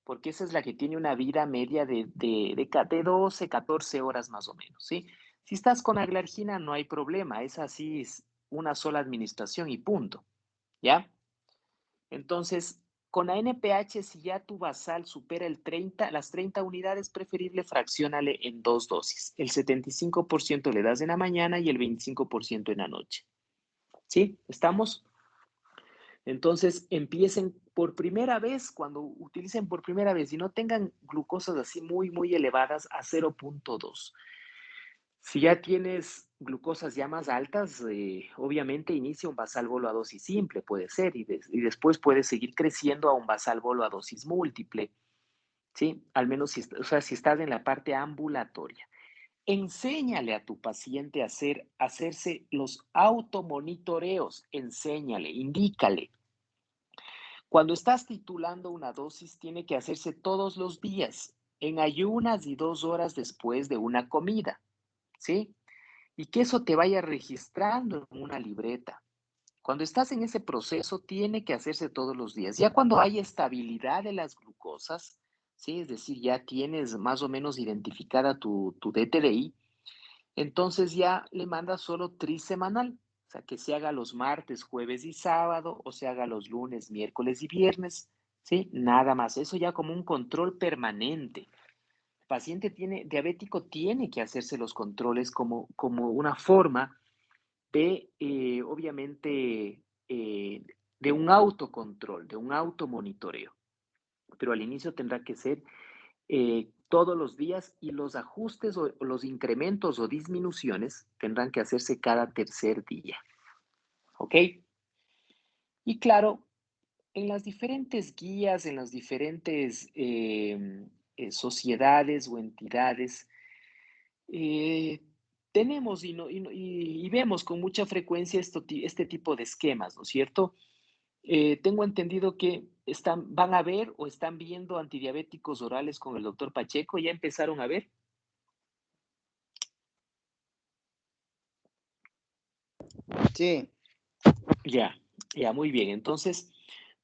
porque esa es la que tiene una vida media de 12, 14 horas más o menos, ¿sí? Si estás con aglargina no hay problema, es así, es una sola administración y punto, ¿ya? Entonces, con la NPH, si ya tu basal supera las 30 unidades, preferible fracciónale en 2 dosis. El 75% le das en la mañana y el 25% en la noche, ¿sí? ¿Estamos? Entonces, empiecen por primera vez, cuando utilicen por primera vez y no tengan glucosas así muy, muy elevadas, a 0.2. Si ya tienes glucosas ya más altas, obviamente inicia un basal-bolo a dosis simple, puede ser, y después puedes seguir creciendo a un basal-bolo a dosis múltiple, ¿sí? Al menos si estás en la parte ambulatoria. Enséñale a tu paciente a hacerse los automonitoreos, enséñale, indícale. Cuando estás titulando una dosis, tiene que hacerse todos los días, en ayunas y 2 horas después de una comida, ¿sí? Y que eso te vaya registrando en una libreta. Cuando estás en ese proceso, tiene que hacerse todos los días. Ya cuando hay estabilidad de las glucosas, ¿sí? Es decir, ya tienes más o menos identificada tu DTDI, entonces ya le mandas solo trisemanal. O sea, que se haga los martes, jueves y sábado, o se haga los lunes, miércoles y viernes, ¿sí? Nada más. Eso ya como un control permanente. El paciente diabético tiene que hacerse los controles como una forma de, obviamente, de un autocontrol, de un automonitoreo. Pero al inicio tendrá que ser todos los días y los ajustes o los incrementos o disminuciones tendrán que hacerse cada tercer día. ¿Ok? Y claro, en las diferentes guías, en las diferentes sociedades o entidades, eh, tenemos y vemos con mucha frecuencia este tipo de esquemas, ¿no es cierto? Tengo entendido que van a ver o están viendo antidiabéticos orales con el doctor Pacheco, ¿ya empezaron a ver? Sí. Ya, ya, muy bien. Entonces,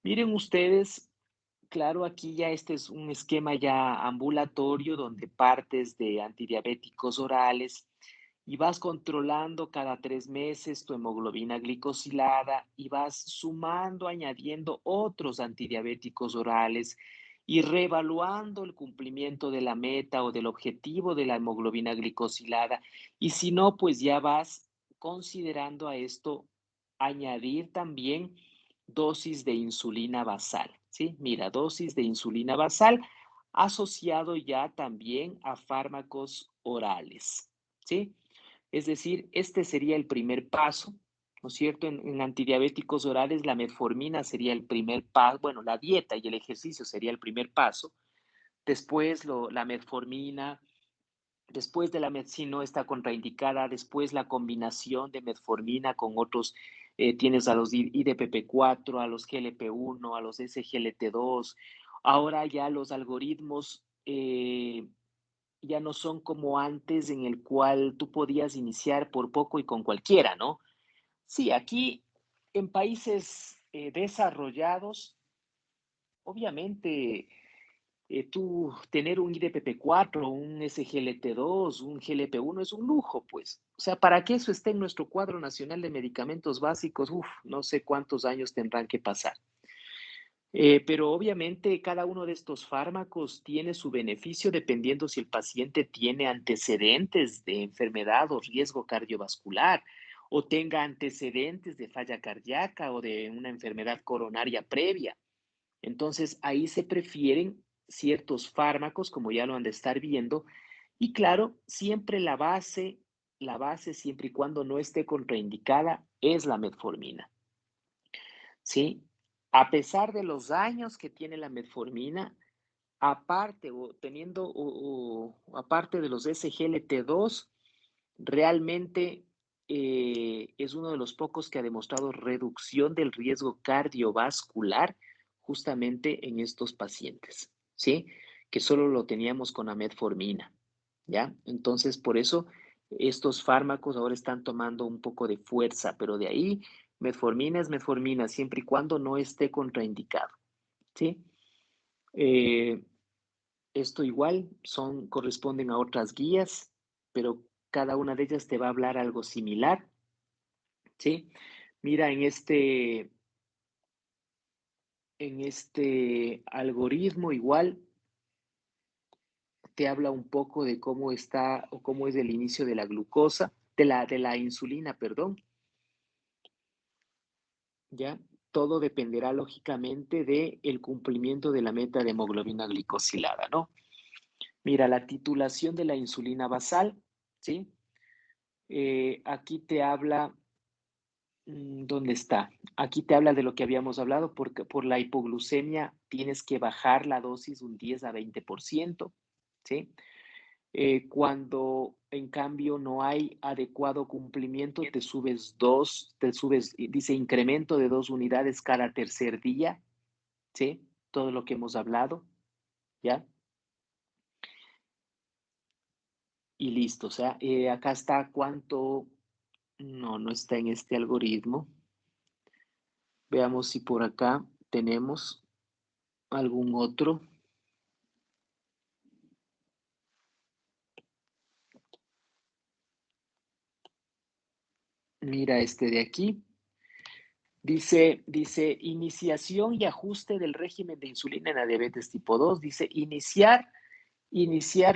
miren ustedes, claro, aquí ya este es un esquema ya ambulatorio donde partes de antidiabéticos orales y vas controlando cada 3 meses tu hemoglobina glicosilada y vas sumando, añadiendo otros antidiabéticos orales y reevaluando el cumplimiento de la meta o del objetivo de la hemoglobina glicosilada. Y si no, pues ya vas considerando a esto añadir también dosis de insulina basal, ¿sí? Mira, dosis de insulina basal asociado ya también a fármacos orales, ¿sí? Es decir, este sería el primer paso, ¿no es cierto? En antidiabéticos orales la metformina sería el primer paso, bueno, la dieta y el ejercicio sería el primer paso. Después la metformina, después de si no está contraindicada, después la combinación de metformina con otros, tienes a los IDPP4, a los GLP1, a los SGLT2. Ahora ya los algoritmos ya no son como antes en el cual tú podías iniciar por poco y con cualquiera, ¿no? Sí, aquí en países desarrollados, obviamente tú tener un IDPP4, un SGLT2, un GLP1 es un lujo, pues. O sea, para que eso esté en nuestro cuadro nacional de medicamentos básicos, no sé cuántos años tendrán que pasar. Pero obviamente cada uno de estos fármacos tiene su beneficio dependiendo si el paciente tiene antecedentes de enfermedad o riesgo cardiovascular o tenga antecedentes de falla cardíaca o de una enfermedad coronaria previa. Entonces ahí se prefieren ciertos fármacos, como ya lo han de estar viendo, y claro, siempre la base siempre y cuando no esté contraindicada es la metformina. ¿Sí? A pesar de los daños que tiene la metformina, aparte o teniendo aparte de los SGLT2, realmente es uno de los pocos que ha demostrado reducción del riesgo cardiovascular justamente en estos pacientes, ¿sí? Que solo lo teníamos con la metformina, ¿ya? Entonces, por eso estos fármacos ahora están tomando un poco de fuerza, pero de ahí metformina es metformina, siempre y cuando no esté contraindicado, ¿sí? Eh, Esto igual corresponden a otras guías, pero cada una de ellas te va a hablar algo similar, ¿sí? Mira, en este algoritmo igual te habla un poco de cómo está o cómo es el inicio de la glucosa, de la insulina, perdón, ¿ya? Todo dependerá lógicamente del cumplimiento de la meta de hemoglobina glicosilada, ¿no? Mira, la titulación de la insulina basal, ¿sí? Aquí te habla, ¿dónde está? Aquí te habla de lo que habíamos hablado, porque por la hipoglucemia tienes que bajar la dosis un 10 a 20%, ¿sí? Cuando en cambio no hay adecuado cumplimiento, dice incremento de 2 unidades cada tercer día, ¿sí? Todo lo que hemos hablado, ¿ya? Y listo, o sea, acá está cuánto, no está en este algoritmo. Veamos si por acá tenemos algún otro. Mira este de aquí. Dice, iniciación y ajuste del régimen de insulina en la diabetes tipo 2. Dice, iniciar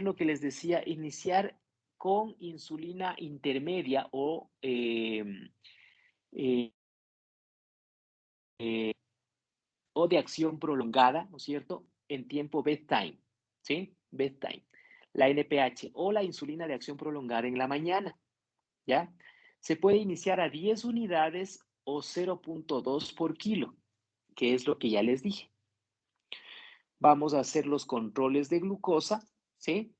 lo que les decía, iniciar con insulina intermedia eh, o de acción prolongada, ¿no es cierto? En tiempo bedtime, ¿sí? Bedtime. La NPH o la insulina de acción prolongada en la mañana, ¿ya? Se puede iniciar a 10 unidades o 0.2 por kilo, que es lo que ya les dije. Vamos a hacer los controles de glucosa, ¿sí?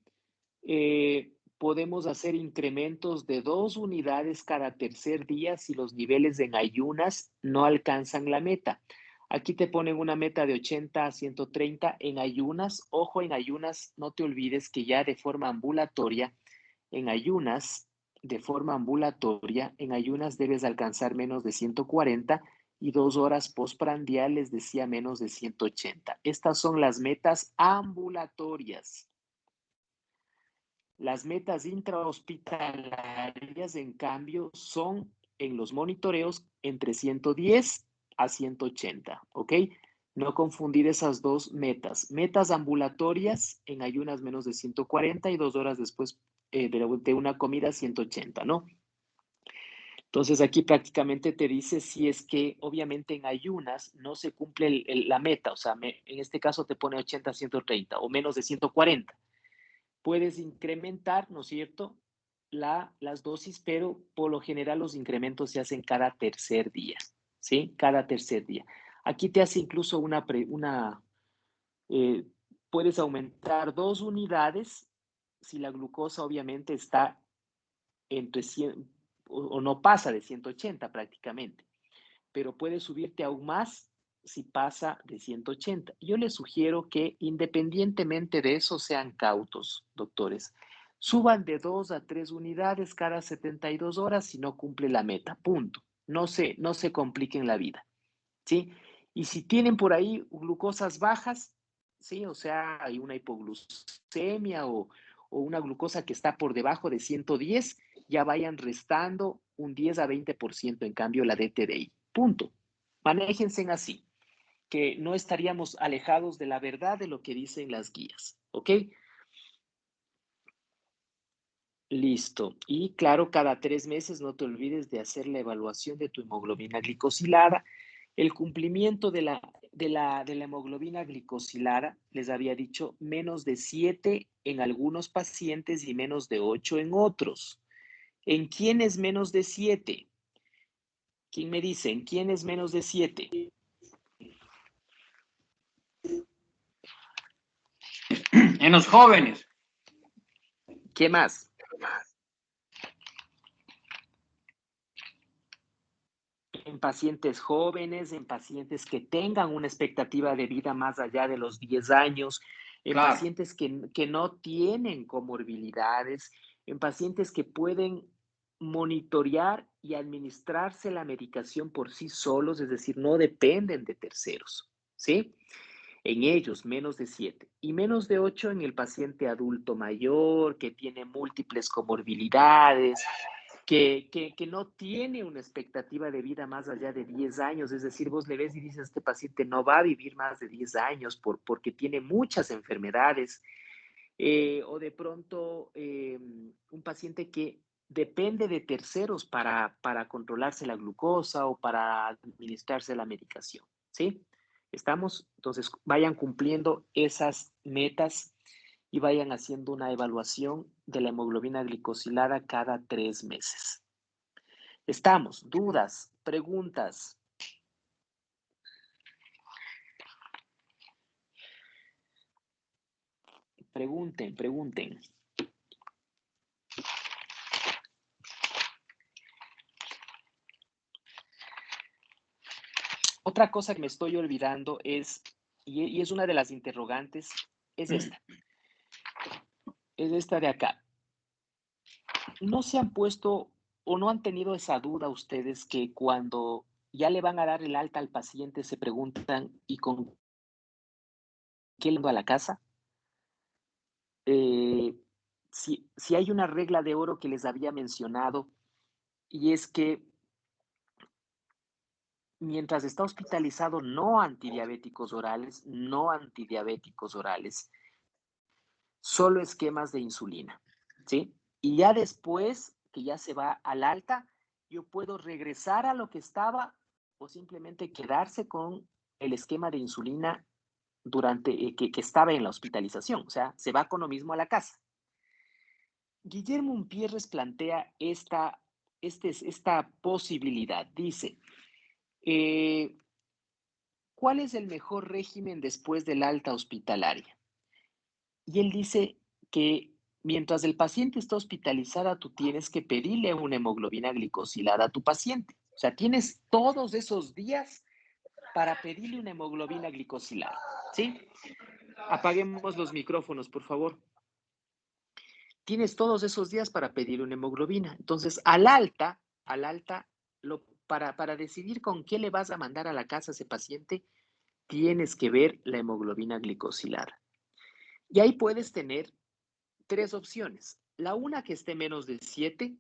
Podemos hacer incrementos de 2 unidades cada tercer día si los niveles en ayunas no alcanzan la meta. Aquí te ponen una meta de 80 a 130 en ayunas. Ojo, en ayunas, no te olvides que ya de forma ambulatoria, en ayunas debes alcanzar menos de 140 y 2 horas postprandial les decía menos de 180. Estas son las metas ambulatorias. Las metas intrahospitalarias, en cambio, son en los monitoreos entre 110 a 180, ¿ok? No confundir esas dos metas. Metas ambulatorias en ayunas menos de 140 y 2 horas después de una comida 180, ¿no? Entonces aquí prácticamente te dice si es que obviamente en ayunas no se cumple la meta, o sea, en este caso te pone 80 a 130 o menos de 140. Puedes incrementar, ¿no es cierto?, las dosis, pero por lo general los incrementos se hacen cada tercer día, ¿sí? Cada tercer día. Aquí te hace incluso puedes aumentar 2 unidades si la glucosa obviamente está entre 100 o no pasa de 180 prácticamente, pero puedes subirte aún más si pasa de 180. Yo les sugiero que independientemente de eso sean cautos, doctores. Suban de 2 a 3 unidades cada 72 horas si no cumple la meta, punto. No se compliquen la vida, ¿sí? Y si tienen por ahí glucosas bajas, ¿sí? O sea, hay una hipoglucemia o una glucosa que está por debajo de 110, ya vayan restando un 10 a 20% en cambio la DTDI. Punto. Manéjense así, que no estaríamos alejados de la verdad de lo que dicen las guías. ¿Ok? Listo. Y claro, cada 3 meses no te olvides de hacer la evaluación de tu hemoglobina glicosilada. El cumplimiento de la hemoglobina glicosilada, les había dicho, menos de 7 en algunos pacientes y menos de 8 en otros. ¿En quién es menos de 7? ¿Quién me dice? ¿En quién es menos de 7? En los jóvenes. ¿Qué más? En pacientes jóvenes, en pacientes que tengan una expectativa de vida más allá de los 10 años, en Claro. pacientes que no tienen comorbilidades, en pacientes que pueden monitorear y administrarse la medicación por sí solos, es decir, no dependen de terceros, ¿sí? En ellos, menos de 7 y menos de 8 en el paciente adulto mayor que tiene múltiples comorbilidades, que no tiene una expectativa de vida más allá de 10 años, es decir, vos le ves y dices, este paciente no va a vivir más de 10 años porque tiene muchas enfermedades, o de pronto un paciente que depende de terceros para controlarse la glucosa o para administrarse la medicación, ¿sí? ¿Estamos? Entonces, vayan cumpliendo esas metas y vayan haciendo una evaluación de la hemoglobina glicosilada cada 3 meses. ¿Estamos? ¿Dudas? ¿Preguntas? Pregunten, pregunten. Otra cosa que me estoy olvidando es, y es una de las interrogantes, es esta. Es esta de acá. ¿No se han puesto o no han tenido esa duda ustedes que cuando ya le van a dar el alta al paciente se preguntan, ¿y con qué le vengo a la casa? Si hay una regla de oro que les había mencionado, y es que mientras está hospitalizado, no antidiabéticos orales, solo esquemas de insulina, ¿sí? Y ya después que ya se va al alta, yo puedo regresar a lo que estaba o simplemente quedarse con el esquema de insulina durante que estaba en la hospitalización, o sea, se va con lo mismo a la casa. Guillermo Umpierres plantea esta posibilidad. Dice, ¿cuál es el mejor régimen después del alta hospitalaria? Y él dice que mientras el paciente está hospitalizada, tú tienes que pedirle una hemoglobina glicosilada a tu paciente. O sea, tienes todos esos días para pedirle una hemoglobina glicosilada, ¿sí? Apaguemos los micrófonos, por favor. Tienes todos esos días para pedir una hemoglobina. Entonces, al alta, para decidir con qué le vas a mandar a la casa a ese paciente, tienes que ver la hemoglobina glicosilada. Y ahí puedes tener tres opciones. La una que esté menos de 7,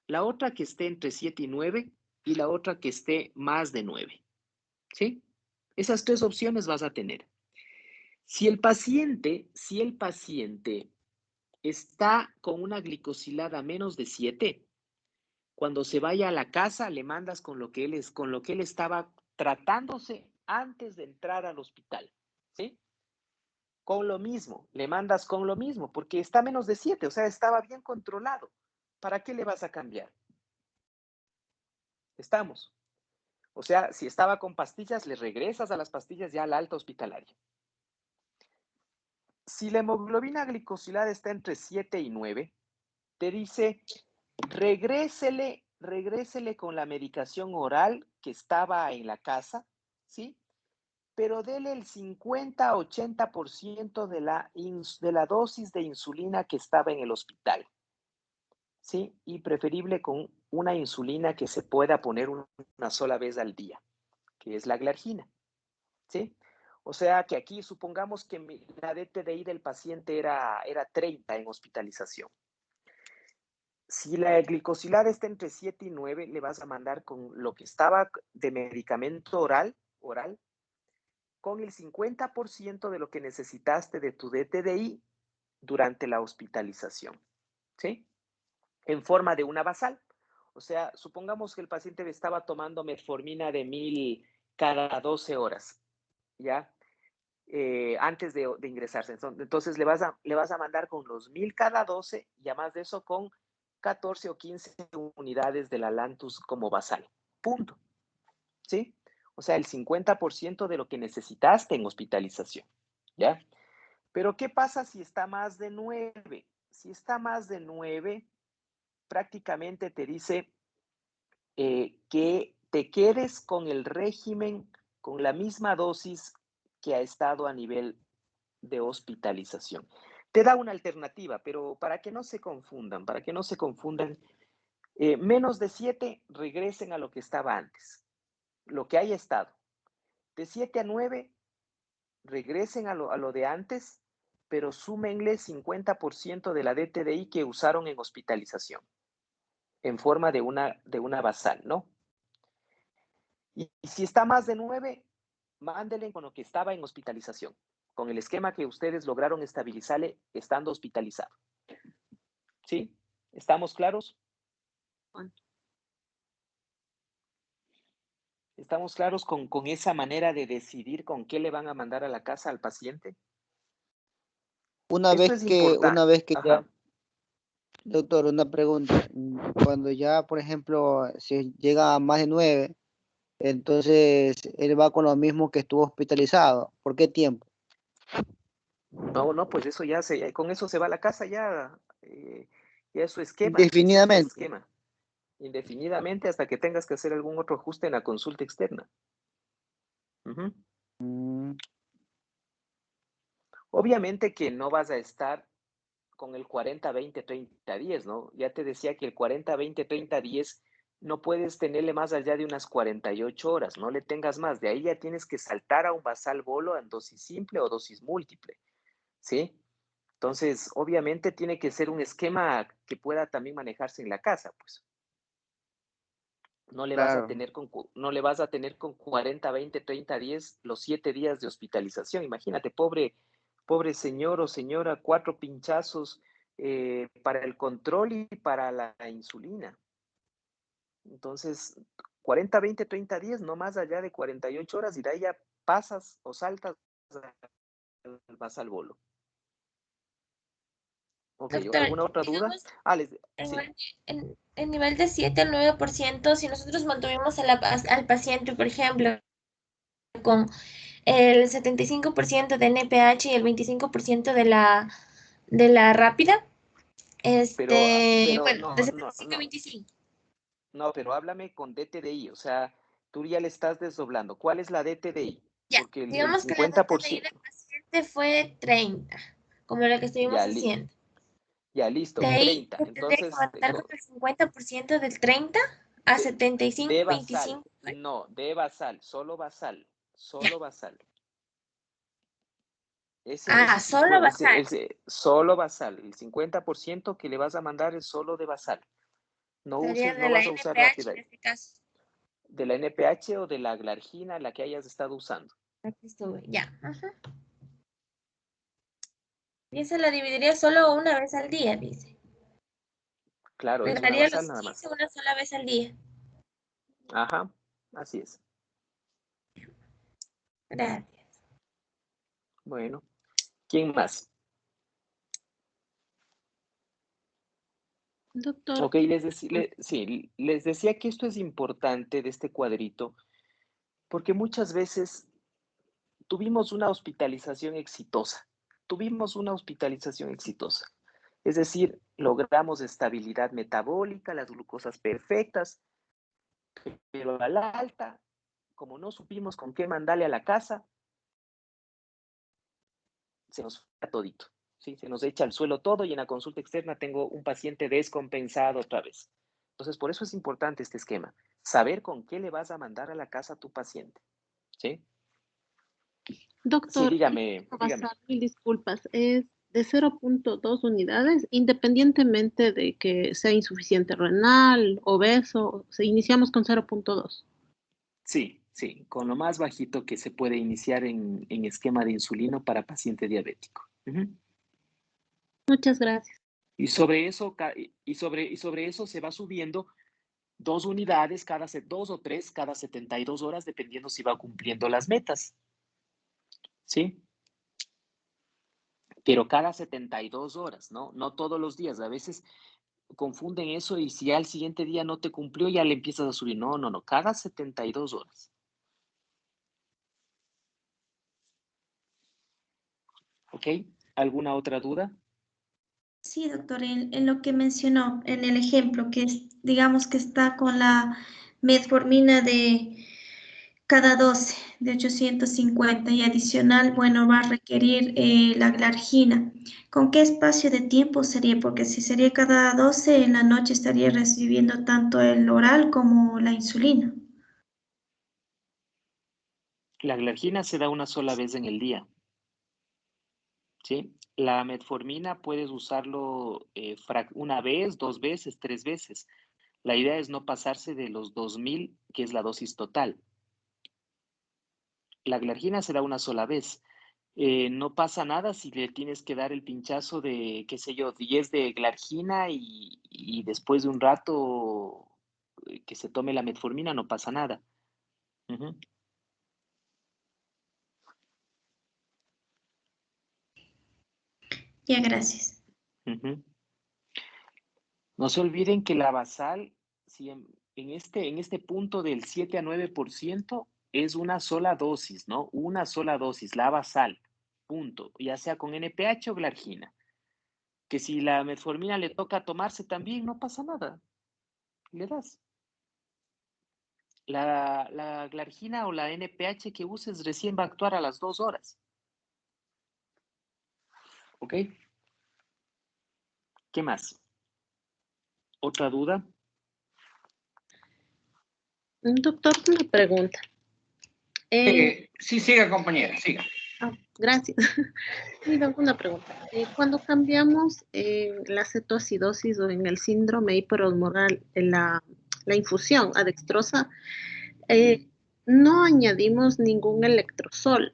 la otra que esté entre 7 y 9 y la otra que esté más de 9. ¿Sí? Esas tres opciones vas a tener. Si el paciente está con una glicosilada menos de 7, cuando se vaya a la casa le mandas con lo que él estaba tratándose antes de entrar al hospital, ¿sí? Con lo mismo, le mandas con lo mismo, porque está menos de 7, o sea, estaba bien controlado. ¿Para qué le vas a cambiar? Estamos. O sea, si estaba con pastillas, le regresas a las pastillas ya a la alta hospitalaria. Si la hemoglobina glicosilada está entre 7 y 9, te dice, regrésele con la medicación oral que estaba en la casa, ¿sí? Pero dele el 50-80% de la dosis de insulina que estaba en el hospital, ¿sí? Y preferible con una insulina que se pueda poner una sola vez al día, que es la glargina, ¿sí? O sea que aquí supongamos que la DTDI del paciente era 30 en hospitalización. Si la glicosilada está entre 7 y 9, le vas a mandar con lo que estaba de medicamento oral, con el 50% de lo que necesitaste de tu DTDI durante la hospitalización, ¿sí? En forma de una basal. O sea, supongamos que el paciente estaba tomando metformina de 1000 cada 12 horas, ¿ya? Antes de ingresarse. Entonces le vas a mandar con los 1000 cada 12 y además de eso con 14 o 15 unidades de la Lantus como basal. Punto. ¿Sí? O sea, el 50% de lo que necesitaste en hospitalización. ¿Ya? Pero ¿qué pasa si está más de 9? Si está más de 9, prácticamente te dice que te quedes con el régimen, con la misma dosis que ha estado a nivel de hospitalización. Te da una alternativa, pero para que no se confundan, menos de 7 regresen a lo que estaba antes, lo que haya estado. De 7 a 9 regresen a lo de antes, pero súmenle 50% de la DTDI que usaron en hospitalización, en forma de una basal, ¿no? Y si está más de 9, mándele con lo que estaba en hospitalización, con el esquema que ustedes lograron estabilizarle estando hospitalizado. ¿Sí? ¿Estamos claros? ¿Estamos claros con esa manera de decidir con qué le van a mandar a la casa al paciente? Una Esto vez es que importante. ya, doctor, una pregunta. Cuando ya, por ejemplo, si llega a más de 9, entonces él va con lo mismo que estuvo hospitalizado. ¿Por qué tiempo? No, pues eso con eso se va a la casa ya es su esquema, ese es su Indefinidamente. esquema. Indefinidamente hasta que tengas que hacer algún otro ajuste en la consulta externa. Uh-huh. Obviamente que no vas a estar con el 40-20-30-10, ¿no? Ya te decía que el 40-20-30-10 no puedes tenerle más allá de unas 48 horas, no le tengas más. De ahí ya tienes que saltar a un basal bolo en dosis simple o dosis múltiple, ¿sí? Entonces, obviamente tiene que ser un esquema que pueda también manejarse en la casa, pues. No le vas a Claro. tener con 40-20-30-10 los 7 días de hospitalización. Imagínate, pobre señor o señora, 4 pinchazos para el control y para la insulina. Entonces, 40-20-30-10, no más allá de 48 horas, y de ahí ya pasas o saltas vas al bolo. Ok, Doctor, ¿alguna otra duda? digamos, Sí. en nivel de 7 al 9%, si nosotros mantuvimos al paciente, por ejemplo, con el 75% de NPH y el 25% de la rápida. Pero Bueno, de no, no, 75 y no, 25. no, pero háblame con DTDI, o sea, tú ya le estás desdoblando. ¿Cuál es la DTDI? Ya, Porque el digamos que la DTDI 50%, del paciente fue 30, como lo que estuvimos ya, haciendo. ya De listo, ahí 30. se tendría que Entonces, aumentar con el 50% del 30 a de, 75, de basal, 25. no, de basal, solo basal, Ya. solo basal. Ah, Ese sí solo fue, basal. solo basal. El 50% que le vas a mandar es solo de basal. No Sería uses, de no la vas a usar NPH rápida. en este caso. De la NPH o de la glargina, la que hayas estado usando. Aquí estuve, ya. Ajá. Y esa la dividiría solo una vez al día, dice. Claro, Le es una daría basal los nada 15 más. una sola vez al día. Ajá, así es. Gracias. Bueno, ¿quién más? Doctor, Ok, sí, les decía que esto es importante de este cuadrito, porque muchas veces tuvimos una hospitalización exitosa. Tuvimos una hospitalización exitosa. Es decir, logramos estabilidad metabólica, las glucosas perfectas, pero a la alta, como no supimos con qué mandarle a la casa, se nos fue todito. ¿Sí? Se nos echa al suelo todo y en la consulta externa tengo un paciente descompensado otra vez. Entonces, por eso es importante este esquema. Saber con qué le vas a mandar a la casa a tu paciente. ¿Sí? Sí, doctor, el dígame, peso dígame. basal, mil disculpas, es de 0,2 unidades, independientemente de que sea insuficiente renal, obeso, iniciamos con 0,2. Sí, sí, con lo más bajito que se puede iniciar en esquema de insulino para paciente diabético. Ujú. Muchas gracias. Y sobre eso, y sobre eso se va subiendo 2 unidades cada 2 o 3 cada 72 horas, dependiendo si va cumpliendo las metas. ¿Sí? Pero cada 72 horas, ¿no? No todos los días. A veces confunden eso y si al siguiente día no te cumplió, ya le empiezas a subir. No, no, no, cada 72 horas. ¿Ok? ¿Alguna otra duda? Sí, doctor, en lo que mencionó, en el ejemplo, que es, digamos que está con la metformina de cada 12 de 850 y adicional, bueno, va a requerir la glargina. ¿Con qué espacio de tiempo sería? Porque si sería cada 12 en la noche estaría recibiendo tanto el oral como la insulina. La glargina se da una sola vez en el día. ¿Sí? La metformina puedes usarlo una vez, 2 veces, 3 veces. La idea es no pasarse de los 2000, que es la dosis total. La glargina se da una sola vez. No pasa nada si le tienes que dar el pinchazo de, qué sé yo, 10 de glargina y después de un rato que se tome la metformina, no pasa nada. Ujú, Ya, gracias. ujú. No se olviden que la basal, si en este punto del 7 a 9% es una sola dosis, ¿no? Una sola dosis, la basal, punto. Ya sea con NPH o glargina. Que si la metformina le toca tomarse también, no pasa nada. Le das. La glargina o la NPH que uses recién va a actuar a las 2 horas. ¿Ok? ¿Qué más? ¿Otra duda? Doctor, una pregunta. En- Sí, siga, compañera, siga. gracias. Mira, una pregunta. Cuando cambiamos la cetoacidosis o en el síndrome hiperosmoral, la infusión a dextrosa, eh, no añadimos ningún electrosol.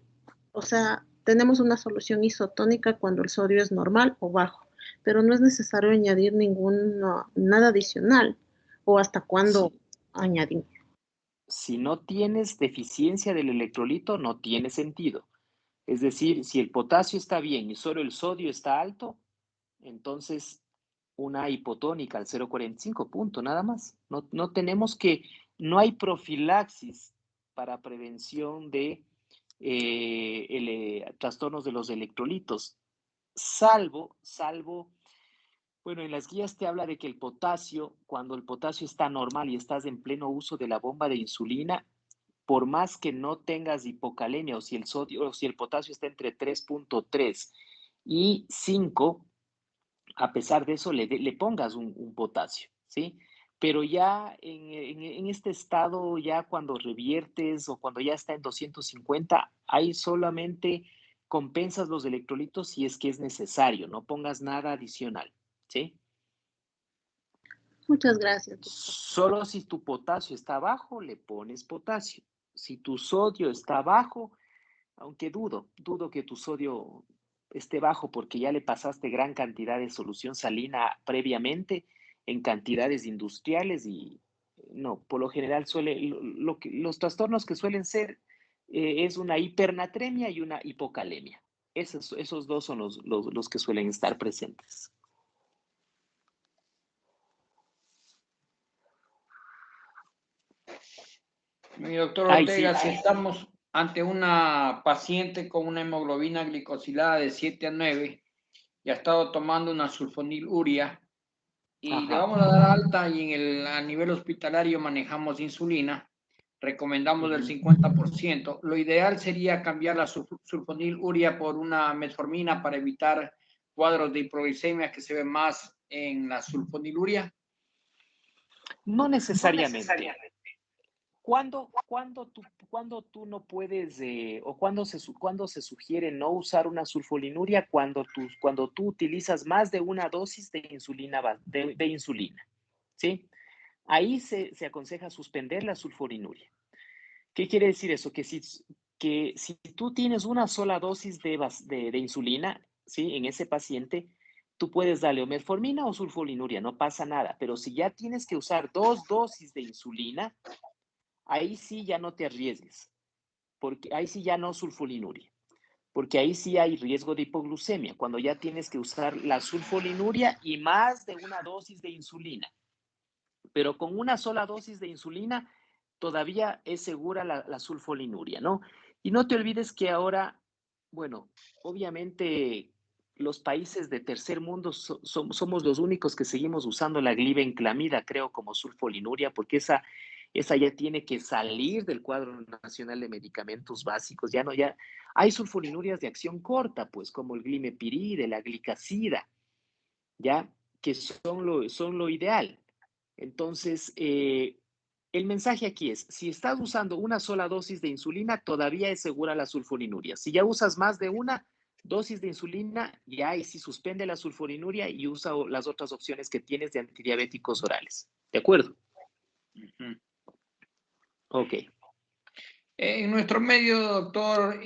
O sea, tenemos una solución isotónica cuando el sodio es normal o bajo, pero no es necesario añadir nada adicional. ¿O hasta cuándo Si, añadimos? si no tienes deficiencia del electrolito, no tiene sentido. Es decir, si el potasio está bien y solo el sodio está alto, entonces una hipotónica al 0,45, punto, nada más. No, no hay profilaxis para prevención de trastornos de los electrolitos, salvo, bueno, en las guías te habla de que el potasio, cuando el potasio está normal y estás en pleno uso de la bomba de insulina, por más que no tengas hipocalemia o si el sodio o si el potasio está entre 3.3 y 5, a pesar de eso le pongas un potasio, ¿sí? Pero ya en este estado, ya cuando reviertes o cuando ya está en 250, ahí solamente compensas los electrolitos si es que es necesario, no pongas nada adicional, ¿sí? Muchas gracias, doctor. Solo si tu potasio está bajo, le pones potasio. Si tu sodio está bajo, aunque dudo que tu sodio esté bajo porque ya le pasaste gran cantidad de solución salina previamente en cantidades industriales y no, por lo general los trastornos que suelen ser es una hipernatremia y una hipocalemia. Esos dos son los que suelen estar presentes. Mi doctor Ay, Ortega, sí. si estamos ante una paciente con una hemoglobina glicosilada de 7 a 9 y ha estado tomando una sulfoniluria y le Ajá. vamos a dar alta y a nivel hospitalario manejamos insulina, recomendamos el 50%. Lo ideal sería cambiar la sulfoniluria por una metformina para evitar cuadros de hipoglicemia que se ven más en la sulfoniluria. No necesariamente. ¿Cuándo tú no puedes, o cuándo se sugiere no usar una sulfoniluria? Cuando tú utilizas más de una dosis de insulina, ¿sí? Ahí se aconseja suspender la sulfoniluria. ¿Qué quiere decir eso? Que si tú tienes una sola dosis de insulina, ¿sí? En ese paciente, tú puedes darle o metformina o sulfoniluria, no pasa nada. Pero si ya tienes que usar 2 dosis de insulina, ahí sí ya no te arriesgues, porque ahí sí ya no sulfoniluria, porque ahí sí hay riesgo de hipoglucemia, cuando ya tienes que usar la sulfoniluria y más de una dosis de insulina. Pero con una sola dosis de insulina todavía es segura la sulfoniluria, ¿no? Y no te olvides que ahora, bueno, obviamente los países de tercer mundo somos los únicos que seguimos usando la glibenclamida, creo, como sulfoniluria, porque esa ya tiene que salir del cuadro nacional de medicamentos básicos. Ya hay sulfonilurias de acción corta, pues, como el glimepiride, la glicacida, ya, que son lo ideal. Entonces, el mensaje aquí es, si estás usando una sola dosis de insulina, todavía es segura la sulfoniluria. Si ya usas más de una dosis de insulina, ya ahí sí suspende la sulfoniluria y usa las otras opciones que tienes de antidiabéticos orales. ¿De acuerdo? Ok. En nuestro medio, doctor,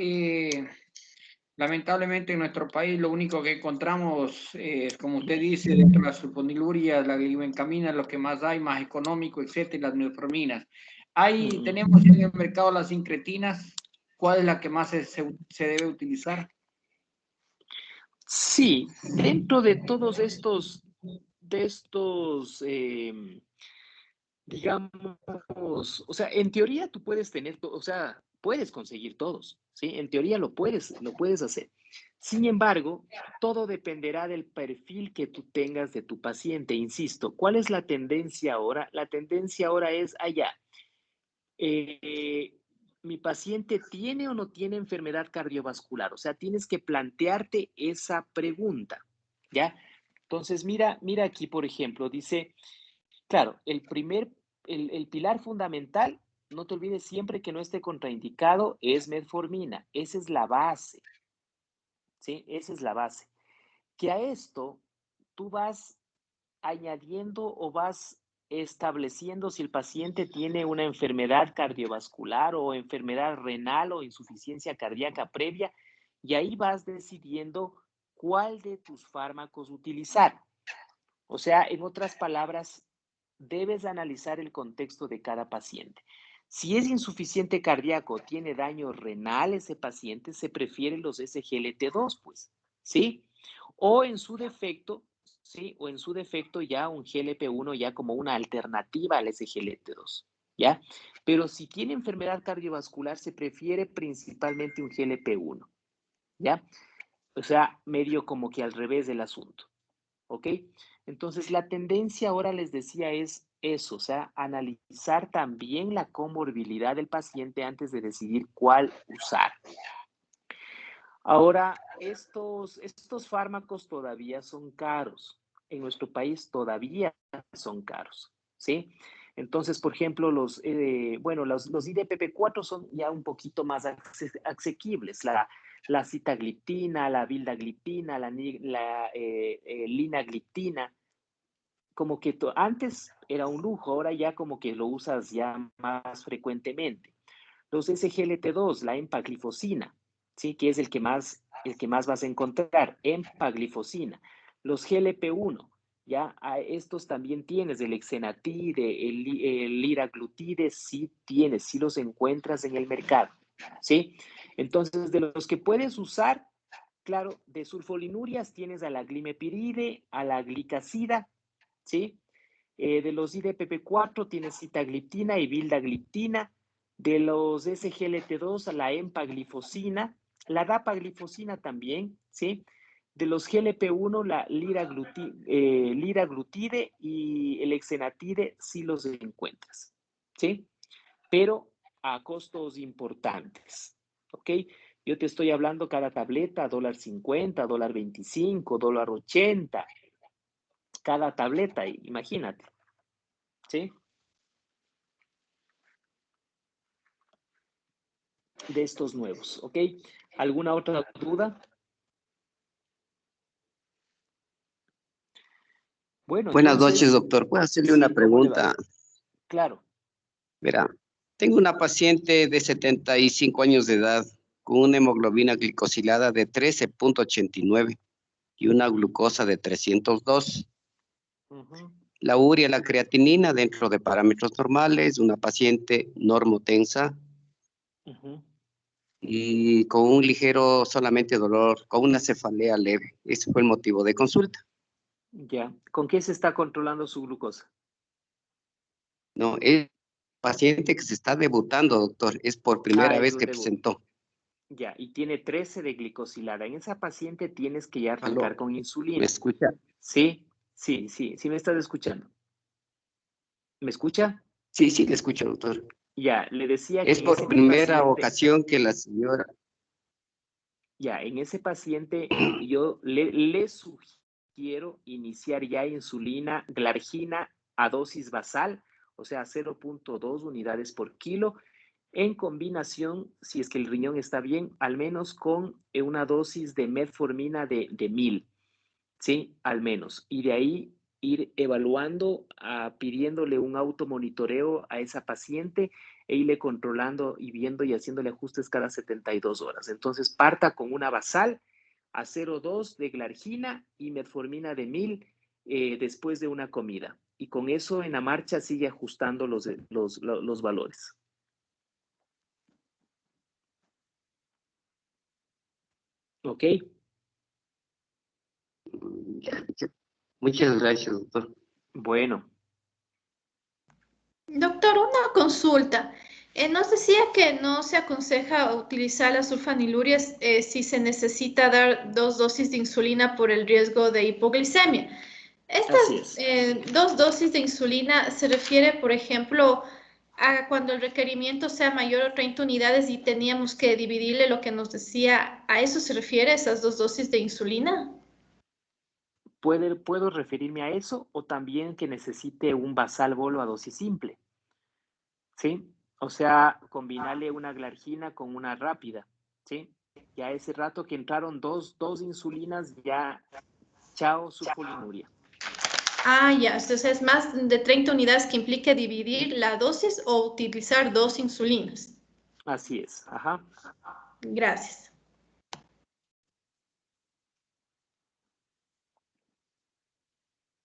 lamentablemente en nuestro país lo único que encontramos es, como usted dice, dentro de las sulfonilurias, la glibenclamina, lo que más hay, más económico, etcétera, las metforminas. Tenemos en el mercado las incretinas. ¿Cuál es la que más se debe utilizar? Sí, dentro de todos digamos, o sea, en teoría tú puedes o sea, puedes conseguir todos, ¿sí? En teoría lo puedes hacer. Sin embargo, todo dependerá del perfil que tú tengas de tu paciente. Insisto, ¿cuál es la tendencia ahora? La tendencia ahora es allá. ¿Mi paciente tiene o no tiene enfermedad cardiovascular? O sea, tienes que plantearte esa pregunta, ¿ya? Entonces, mira aquí, por ejemplo, dice, claro, el pilar fundamental, no te olvides siempre que no esté contraindicado, es metformina. Esa es la base, ¿sí? Esa es la base. Que a esto tú vas añadiendo o vas estableciendo si el paciente tiene una enfermedad cardiovascular o enfermedad renal o insuficiencia cardíaca previa, y ahí vas decidiendo cuál de tus fármacos utilizar. O sea, en otras palabras, debes analizar el contexto de cada paciente. Si es insuficiente cardíaco, tiene daño renal ese paciente, se prefieren los SGLT2, pues, ¿sí? O en su defecto, ¿sí? O en su defecto ya un GLP-1 ya como una alternativa al SGLT2, ¿ya? Pero si tiene enfermedad cardiovascular, se prefiere principalmente un GLP-1, ¿ya? O sea, medio como que al revés del asunto, ¿ok? Entonces, la tendencia ahora les decía es eso, o sea, analizar también la comorbilidad del paciente antes de decidir cuál usar. Ahora, estos fármacos todavía son caros. En nuestro país todavía son caros, ¿sí? Entonces, por ejemplo, los IDPP4 son ya un poquito más asequibles. La sitagliptina, la vildagliptina, la linagliptina, como que antes era un lujo, ahora ya como que lo usas ya más frecuentemente. Los SGLT2, la empaglifosina, ¿sí? Que es el que más vas a encontrar, empaglifosina. Los GLP-1, ya a estos también tienes, el exenatide, el liraglutide, sí tienes, sí los encuentras en el mercado, ¿sí? Entonces, de los que puedes usar, claro, de sulfolinurias tienes a la glimepiride, a la glicacida, ¿sí? De los IDPP4 tienes sitagliptina y vildagliptina. De los SGLT2 a la empaglifosina, la dapaglifosina también, ¿sí? De los GLP-1, la liraglutide y el exenatide sí los encuentras, ¿sí? Pero a costos importantes, ¿ok? Yo te estoy hablando cada tableta, $1.50, $1.25, $1.80, cada tableta, imagínate, ¿sí? De estos nuevos, ¿ok? ¿Alguna otra duda? Bueno, Buenas entonces, noches, doctor. ¿Puedo hacerle sí, una ¿cómo le va? pregunta? Claro. Verá, tengo una paciente de 75 años de edad con una hemoglobina glicosilada de 13,89 y una glucosa de 302. Uh-huh. La urea y la creatinina dentro de parámetros normales, una paciente normotensa Uh-huh. y con un ligero solamente dolor, con una cefalea leve. Ese fue el motivo de consulta. Ya. ¿Con qué se está controlando su glucosa? No, es paciente que se está debutando, doctor. Es por primera Es vez un que debut. presentó. Ya, y tiene 13 de glicosilada. En esa paciente tienes que ya arrancar ¿Aló? con ¿Me insulina. escucha? Sí, sí me estás escuchando. ¿Me escucha? Sí, sí, le escucho, doctor. Ya, le decía que Es en por ese primera paciente, ocasión que la señora... ya, en ese paciente yo le sugiero iniciar ya insulina glargina a dosis basal, o sea, 0.2 unidades por kilo, en combinación, si es que el riñón está bien, al menos con una dosis de metformina de 1000, ¿sí? Al menos. Y de ahí ir evaluando, pidiéndole un automonitoreo a esa paciente e irle controlando y viendo y haciéndole ajustes cada 72 horas. Entonces, parta con una basal a 0,2 de glargina y metformina de 1000 después de una comida. Y con eso en la marcha sigue ajustando los valores. ¿Ok? Muchas gracias, doctor. Bueno. Doctor, una consulta. Nos decía que no se aconseja utilizar las sulfanilurias si se necesita dar 2 dosis de insulina por el riesgo de hipoglicemia. Así Estas es. 2 dosis de insulina se refiere, por ejemplo, a cuando el requerimiento sea mayor a 30 unidades y teníamos que dividirle lo que nos decía. ¿A eso se refiere, esas 2 dosis de insulina? Puedo referirme a eso o también que necesite un basal bolo a dosis simple, ¿sí? O sea, combinarle una glargina con una rápida, ¿sí? Ya ese rato que entraron dos insulinas, ya, chao, sulfolinuria. Ya, entonces es más de 30 unidades que implica dividir la dosis o utilizar 2 insulinas. Así es, ajá. Gracias.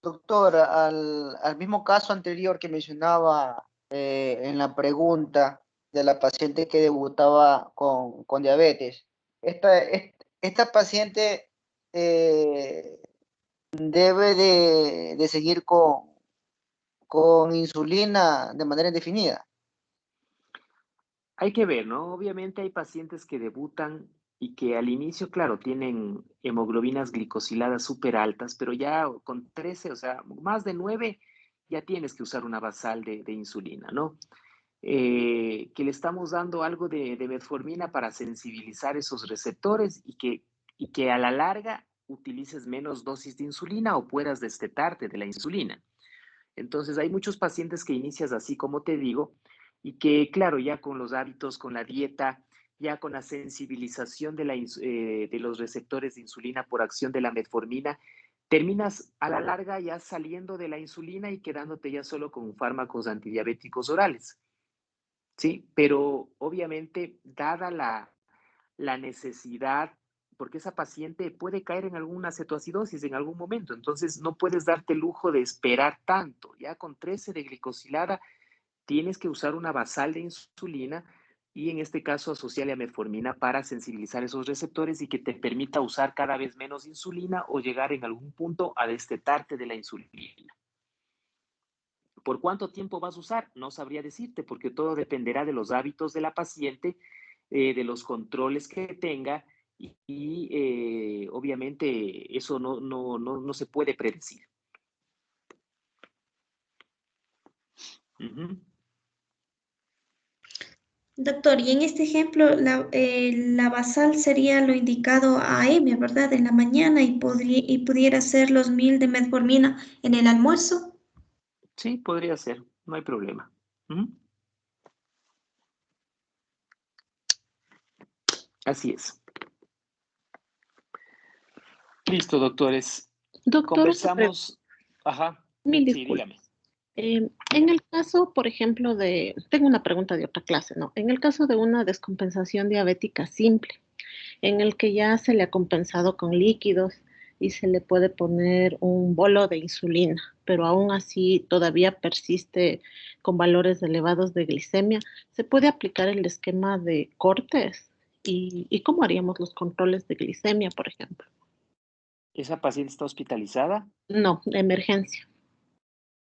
Doctor, al mismo caso anterior que mencionaba en la pregunta de la paciente que debutaba con diabetes, esta paciente debe de seguir con insulina de manera indefinida. Hay que ver, ¿no? Obviamente hay pacientes que debutan y que al inicio, claro, tienen hemoglobinas glicosiladas súper altas, pero ya con 13, o sea, más de 9, ya tienes que usar una basal de insulina, ¿no? Que le estamos dando algo de metformina para sensibilizar esos receptores y que a la larga utilices menos dosis de insulina o puedas destetarte de la insulina. Entonces, hay muchos pacientes que inicias así, como te digo, y que, claro, ya con los hábitos, con la dieta, ya con la sensibilización de los receptores de insulina por acción de la metformina, terminas a la larga ya saliendo de la insulina y quedándote ya solo con fármacos antidiabéticos orales, ¿sí? Pero obviamente, dada la necesidad, porque esa paciente puede caer en alguna cetoacidosis en algún momento, entonces no puedes darte el lujo de esperar tanto. Ya con 13 de glicosilada tienes que usar una basal de insulina y en este caso asociarle a metformina para sensibilizar esos receptores y que te permita usar cada vez menos insulina o llegar en algún punto a destetarte de la insulina. ¿Por cuánto tiempo vas a usar? No sabría decirte, porque todo dependerá de los hábitos de la paciente, de los controles que tenga y obviamente eso no se puede predecir. Ujú. Doctor, y en este ejemplo, la basal sería lo indicado AM, ¿verdad? En la mañana y pudiera ser los 1000 de metformina en el almuerzo. Sí, podría ser, no hay problema. Ujú. Así es. Listo, doctores. Doctor, una pregunta. Conversamos. Ajá. Mil Sí, disculpas. dígame. En el caso, por ejemplo, tengo una pregunta de otra clase, ¿no? En el caso de una descompensación diabética simple, en el que ya se le ha compensado con líquidos y se le puede poner un bolo de insulina, pero aún así todavía persiste con valores elevados de glicemia, ¿se puede aplicar el esquema de cortes? ¿Y cómo haríamos los controles de glicemia, por ejemplo? ¿Esa paciente está hospitalizada? No, de emergencia.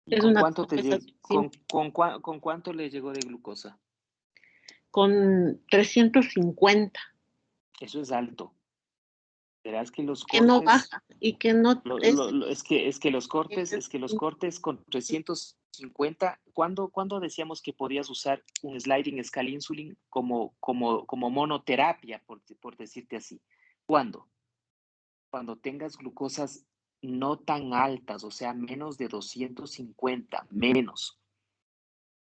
¿Y Es con una cuánto descompensación simple. con cuánto le llegó de glucosa? Con 350, Eso es alto. Verás que los que no cortes, baja y que no es... es que los cortes con 350, ¿cuándo decíamos que podías usar un sliding scale insulin como monoterapia, por decirte así? ¿Cuándo? Cuando tengas glucosas no tan altas, o sea, menos de 250, menos,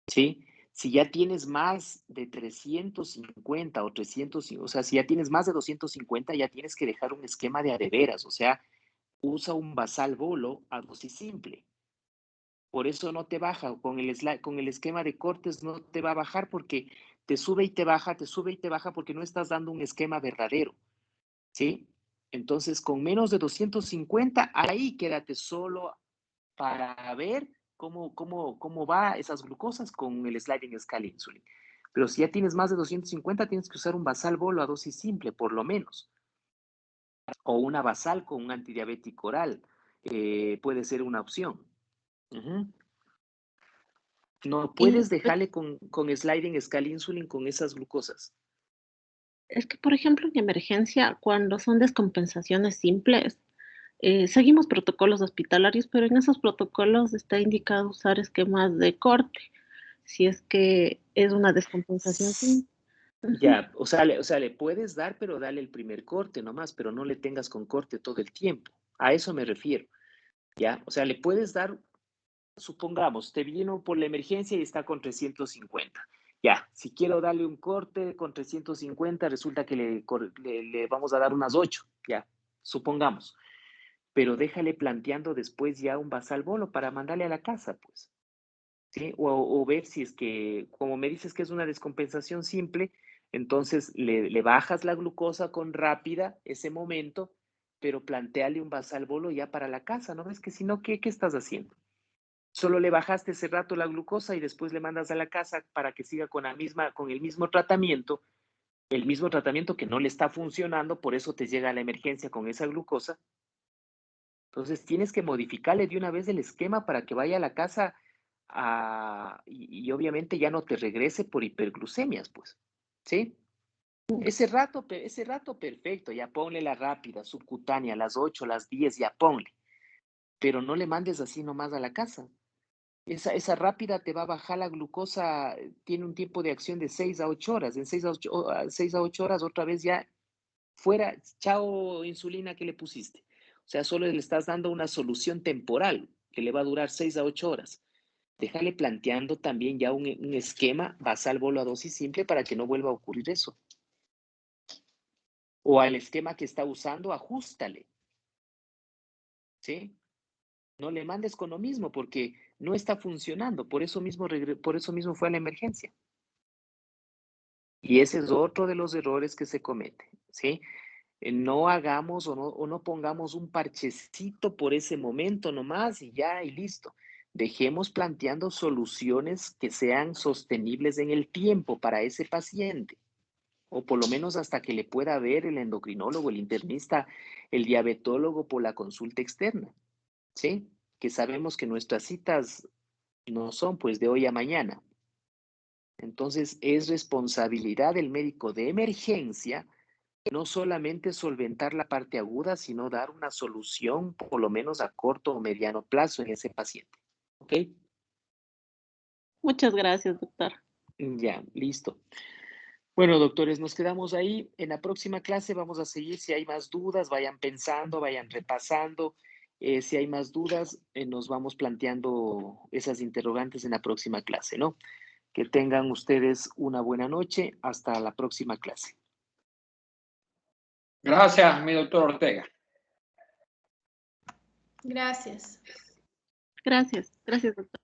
¿sí? Si ya tienes más de 350 o 300, o sea, si ya tienes más de 250, ya tienes que dejar un esquema de a de veras, o sea, usa un basal bolo a dosis simple. Por eso no te baja, con el esquema de cortes no te va a bajar porque te sube y te baja, te sube y te baja porque no estás dando un esquema verdadero, ¿sí? Entonces, con menos de 250, ahí quédate solo para ver cómo va esas glucosas con el sliding scale insulin. Pero si ya tienes más de 250, tienes que usar un basal bolo a dosis simple, por lo menos. O una basal con un antidiabético oral. Puede ser una opción. Ujú. No Y puedes dejarle con sliding scale insulin con esas glucosas. es que, por ejemplo, en emergencia, cuando son descompensaciones simples, seguimos protocolos hospitalarios, pero en esos protocolos está indicado usar esquemas de corte, si es que es una descompensación simple. Ujú. Ya, o sea, le puedes dar, pero dale el primer corte nomás, pero no le tengas con corte todo el tiempo. A eso me refiero, ¿ya? O sea, le puedes dar, supongamos, te vino por la emergencia y está con 350. Ya, si quiero darle un corte con 350, resulta que le vamos a dar unas 8, ya, supongamos. Pero déjale planteando después ya un basal bolo para mandarle a la casa, pues. ¿Sí? O ver si es que, como me dices que es una descompensación simple, entonces le bajas la glucosa con rápida ese momento, pero planteale un basal bolo ya para la casa, ¿no? Es que si no, ¿qué estás haciendo? Solo le bajaste ese rato la glucosa y después le mandas a la casa para que siga con el mismo tratamiento que no le está funcionando, por eso te llega a la emergencia con esa glucosa. Entonces tienes que modificarle de una vez el esquema para que vaya a la casa y obviamente ya no te regrese por hiperglucemias, pues. ¿Sí? Ese rato perfecto, ya ponle la rápida, subcutánea, las 8, las 10, ya ponle. Pero no le mandes así nomás a la casa. Esa rápida te va a bajar la glucosa, tiene un tiempo de acción de 6 a 8 horas. En 6 a 8 horas otra vez ya fuera, chao insulina que le pusiste. O sea, solo le estás dando una solución temporal que le va a durar 6 a 8 horas. Déjale planteando también ya un esquema basal bolo a dosis simple para que no vuelva a ocurrir eso. O al esquema que está usando, ajústale. ¿Sí? No le mandes con lo mismo porque no está funcionando. Por eso mismo fue a la emergencia. Y ese es otro de los errores que se cometen. ¿Sí? No hagamos o no pongamos un parchecito por ese momento nomás y ya y listo. Dejemos planteando soluciones que sean sostenibles en el tiempo para ese paciente. O por lo menos hasta que le pueda ver el endocrinólogo, el internista, el diabetólogo por la consulta externa, ¿sí? Que sabemos que nuestras citas no son pues de hoy a mañana. Entonces es responsabilidad del médico de emergencia no solamente solventar la parte aguda, sino dar una solución por lo menos a corto o mediano plazo en ese paciente. ¿Ok? Muchas gracias, doctor. Ya, listo. Bueno, doctores, nos quedamos ahí. En la próxima clase vamos a seguir. Si hay más dudas, vayan pensando, vayan repasando. Si hay más dudas, nos vamos planteando esas interrogantes en la próxima clase, ¿no? Que tengan ustedes una buena noche. Hasta la próxima clase. Gracias, mi doctor Ortega. Gracias. Gracias, doctor.